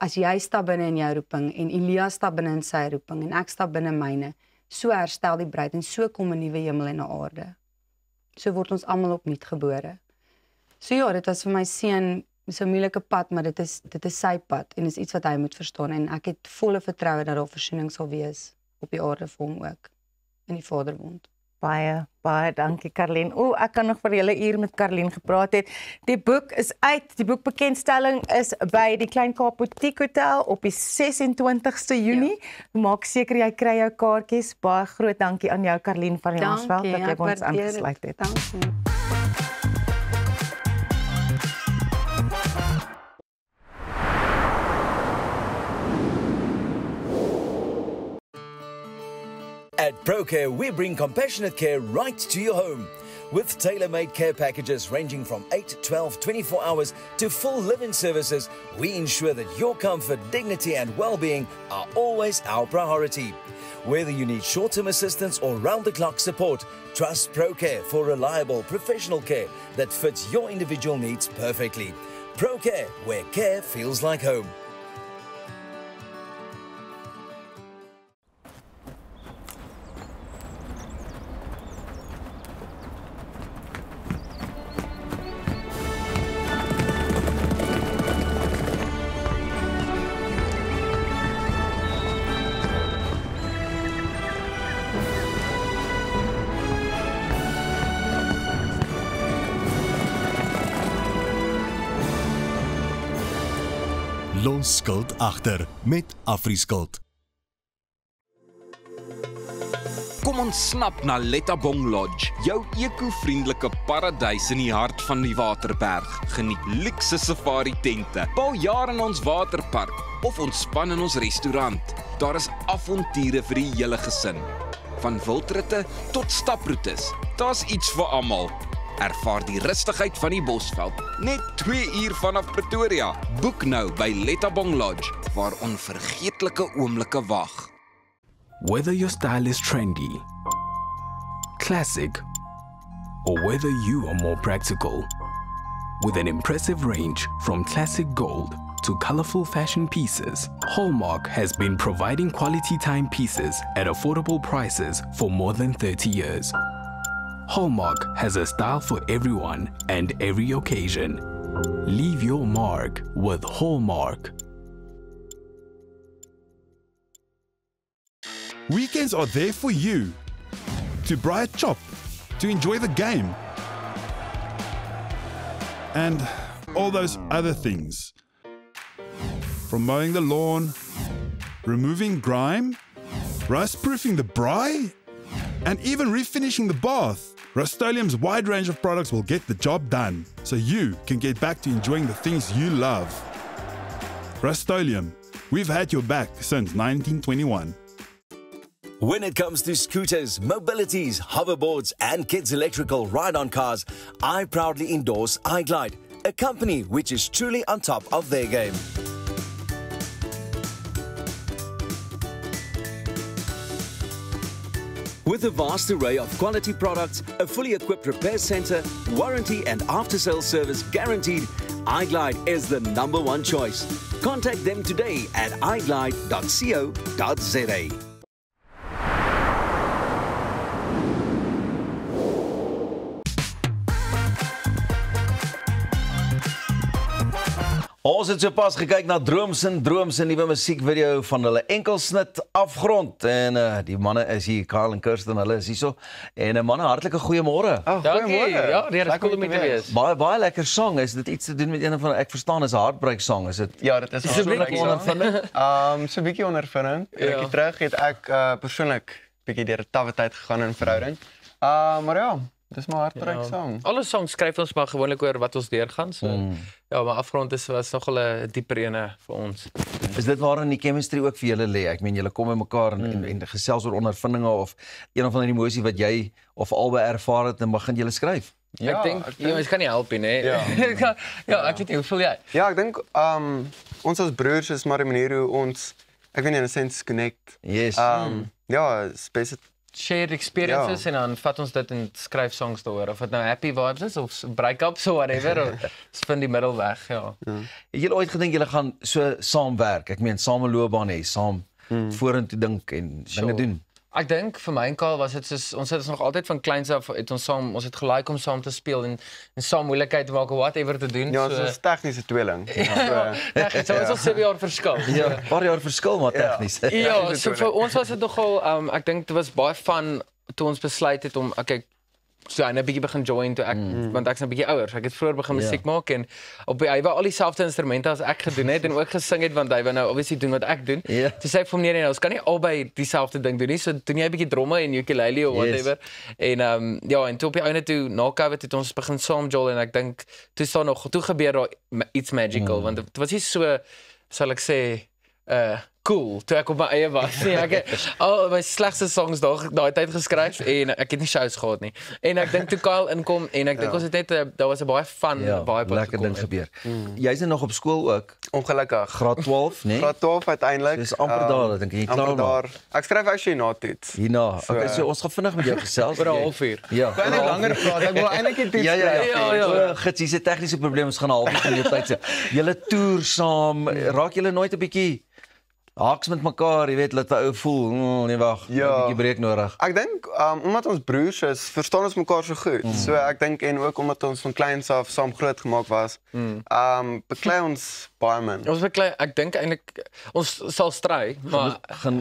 as jy stap binne in jou roeping en Elia stap binne in sy roeping en ek stap binne myne, so herstel die bruid en so kom 'n nuwe hemel en 'n aarde. So word ons almal opnuut gebore. So ja, dit was vir my seun so 'n moeilike pad, maar dit is sy pad en is iets wat hy moet verstaan en ek het volle vertroue dat daar versoening sal wees op die aarde vir hom ook in die Vaderbond. Baie dankie Karlien. Ek kan nog vir julle uur met Karlien gepraat het. Die boek is uit. Die boekbekendstelling is by die Klein Kaap Boutique Hotel op die 26ste Junie. Ja. Maak seker jy kry jou kaartjies. Baie groot dankie aan jou Karlien van die Maasveld dat jy ons aangesluit het. Dankie. At ProCare, we bring compassionate care right to your home. With tailor-made care packages ranging from 8, 12, 24 hours to full living services, we ensure that your comfort, dignity and well-being are always our priority. Whether you need short-term assistance or round-the-clock support, trust ProCare for reliable, professional care that fits your individual needs perfectly. ProCare, where care feels like home. Los skuld agter met Afriskuld. Kom ons snap na Lettabong Lodge, jou eco-vriendelike paradys in die hart van die Waterberg. Geniet luukse safari tente, bou jaar in ons waterpark of ontspan in ons restaurant. Daar is avonture vir die hele gesin. Van wildritte tot staproetes, daar's iets vir almal. Ervaar die rustigheid van die Bosveld, net 2 uur vanaf Pretoria. Boek nou by Lettabong Lodge, waar onvergeetlike oomblikke wag. Whether your style is trendy, classic, or whether you are more practical, with an impressive range from classic gold to colorful fashion pieces, Hallmark has been providing quality timepieces at affordable prices for more than 30 years. Hallmark has a style for everyone and every occasion. Leave your mark with Hallmark. Weekends are there for you. To braai 'n chop, to enjoy the game. And all those other things. From mowing the lawn, removing grime, rust-proofing the braai, and even refinishing the bath. Rust-Oleum's wide range of products will get the job done, so you can get back to enjoying the things you love. Rust-Oleum, we've had your back since 1921. When it comes to scooters, mobilities, hoverboards and kids' electrical ride-on cars, I proudly endorse iGlide, a company which is truly on top of their game. With a vast array of quality products, a fully equipped repair center, warranty and after-sales service guaranteed, iGlide is the #1 choice. Contact them today at iglide.co.za. Ons het sopas gekyk na Drooms en nuwe musiekvideo van hulle enkelsnit Afgrond en die manne is hier, Karl en Kirsten, hulle is hierso. En manne, hartlike goeiemôre. Dankie. Ja, dit is cool om te wees. Baie lekker song. Is dit iets te doen met een van ek verstaan is 'n heartbreak song, is dit? Ja, dit is 'n heartbreak song. So 'n bietjie ondervinding. Rukkie terug het ek persoonlik bietjie deur 'n tawwe tyd gegaan in verhouding. Maar ja, dis maar hartbreak song. Alle songs skryf ons maar gewoonlik oor wat ons deurgaan. So ja, maar Afgrond was nogal 'n dieper ene vir ons. Is dit waarin die chemistry ook vir julle lê? Ek meen julle kom by mekaar en gesels oor ondervindinge of een of ander emosie wat jy of albei ervaar het en begin julle skryf? Ja, ek dink jy kan nie help nie. Ja. Ja, ek weet nie, hoe voel jy? Ja, ek dink ons as broers is maar 'n manier hoe ons, ek weet nie, in 'n sense connect. Yes. Ja, space shared experiences en dan vat ons dit en skryf songs daaroor, of dit nou happy vibes is of breakups of whatever, ons vind die middelweg, ja. Het julle ooit gedink julle gaan so saamwerk? Ek meen saam 'n loopbaan hê, saam vorentoe dink en dinge doen? Ek dink vir my en Karl was dit soos ons het nog altyd van kleins af het ons het gelike om saam te speel en saam moeilikheid te maak of whatever te doen. Ja, ons is tegniese tweeling. Tegnies, so is ons 7 jaar verskil. Ja, 'n paar jaar verskil maar tegnies. Ja, so vir ons was dit nogal ek dink dit was baie fun toe ons besluit het om so en 'n bietjie begin join toe ek want ek's 'n bietjie ouer. Ek het vroeër begin musiek maak en hy wou al dieselfde instrumente as ek gedoen het en ook gesing het want hy wou nou obviously doen wat ek doen. Toe sê ek vir hom nee, ons kan nie albei dieselfde ding doen nie. So doen jy 'n bietjie dromme en ukulele of whatever. En ja, en toe op die einde toe na COVID het ons begin saam jol en ek dink toe gebeur daar iets magical want dit was nie so sal ek sê cool, toe ek op my eie was. Nee, ek het al my slegste songs daai tyd geskryf en ek het nie shows gehad nie. En ek dink toe Kyle inkom en ek dink ons het net daar was 'n baie fun vibe lekker ding gebeur. Jy's nog op skool ook? Ongelukkig. Graad 12, né? Graad 12 uiteindelik. Dis amper daar, dink jy klaar daar. Ek skryf actually na toets. Hierna. Okay, so ons gaan vinnig met jou gesels oor 'n halfuur. Ja. Kan ek langer praat? Ek wil eintlik die toets skryf. Ja. Gits, hier's 'n tegniese probleem, ons gaan 'n halfuur jou tyd sê. Julle toer saam, raak julle nooit 'n bietjie haaks met mekaar, jy weet, laat 'n ou voel, nee wag, 'n bietjie breek nodig. Ek dink omdat ons broers is, verstaan ons mekaar so goed. So ek dink en ook omdat ons van kleins af saam groot gemaak was, beklei ons baie min. Ons beklei, ek dink eintlik ons sal stry, maar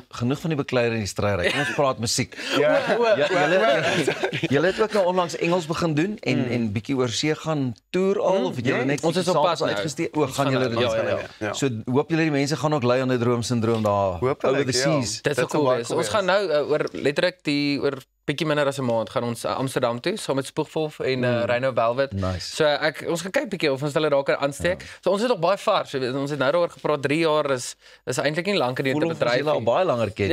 genoeg van die bekleier en die stryry. Ons praat musiek. Julle het ook nou onlangs Engels begin doen en bietjie oor see gaan toer al of het julle net ons is op pas uitgesteek? Gaan julle dit? So hoop julle die mense gaan ook lei aan die Drooms daar over the seas. Dit sou cool wees. Ons gaan nou oor letterlik oor bietjie minder as 'n maand gaan ons Amsterdam toe saam met Spoegwolf en Rhino Velvet. So ons gaan kyk bietjie of ons hulle daar kan aansteek. So ons is nog baie vars. Ons het nou daaroor gepraat 3 jaar is eintlik nie lank in die bedryf nie. Al baie langer ken.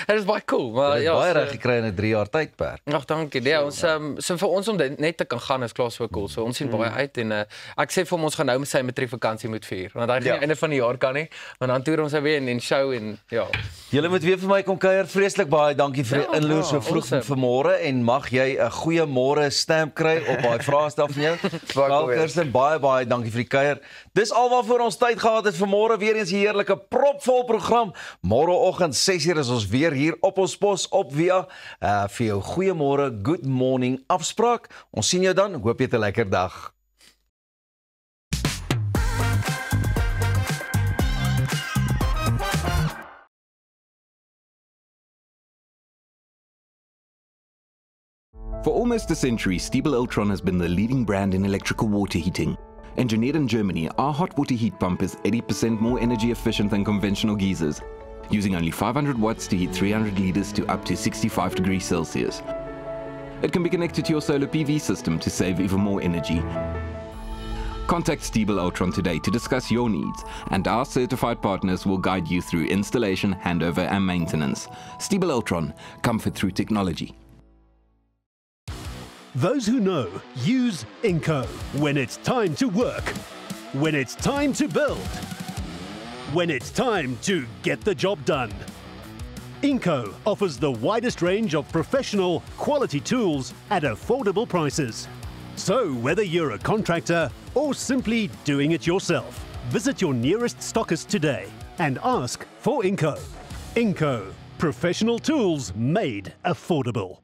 Dit is baie cool, maar ja, baie reg gekry in 'n 3 jaar tydperk. Ag, dankie. Ja, ons so vir ons om net te kan gaan is klaar so cool. So ons sien baie uit en ek sê vir hom ons gaan nou met sy matriekvakansie moet vier want hy gaan einde van die jaar kan nie, maar dan toer ons weer en show en ja. Julle moet weer vir my kom kuier. Vreeslik baie dankie vir die inloer so vroeg vanmôre en mag jy 'n goeie môre stamp kry op daai vraestel van jou. Kirsten, baie dankie vir die kuier. Dis alwaarvoor ons tyd gehad het vir môre, weer eens 'n heerlike propvol program. Môreoggend 6:00 is ons weer hier op ons pos op Via vir jou goeiemôre, good morning afspraak. Ons sien jou dan. Hoop jy het 'n lekker dag. For almost a century, Stiebel Ultron has been the leading brand in electrical water heating. Engineered in Germany, our hot water heat pump is 80% more energy efficient than conventional geysers, using only 500 watts to heat 300 liters to up to 65 degrees Celsius. It can be connected to your solar PV system to save even more energy. Contact Stiebel Ultron today to discuss your needs, and our certified partners will guide you through installation, handover, and maintenance. Stiebel Ultron, comfort through technology. Those who know, use Inco when it's time to work, when it's time to build, when it's time to get the job done. Inco offers the widest range of professional, quality tools at affordable prices. So whether you're a contractor or simply doing it yourself, visit your nearest stockist today and ask for Inco. Inco, professional tools made affordable.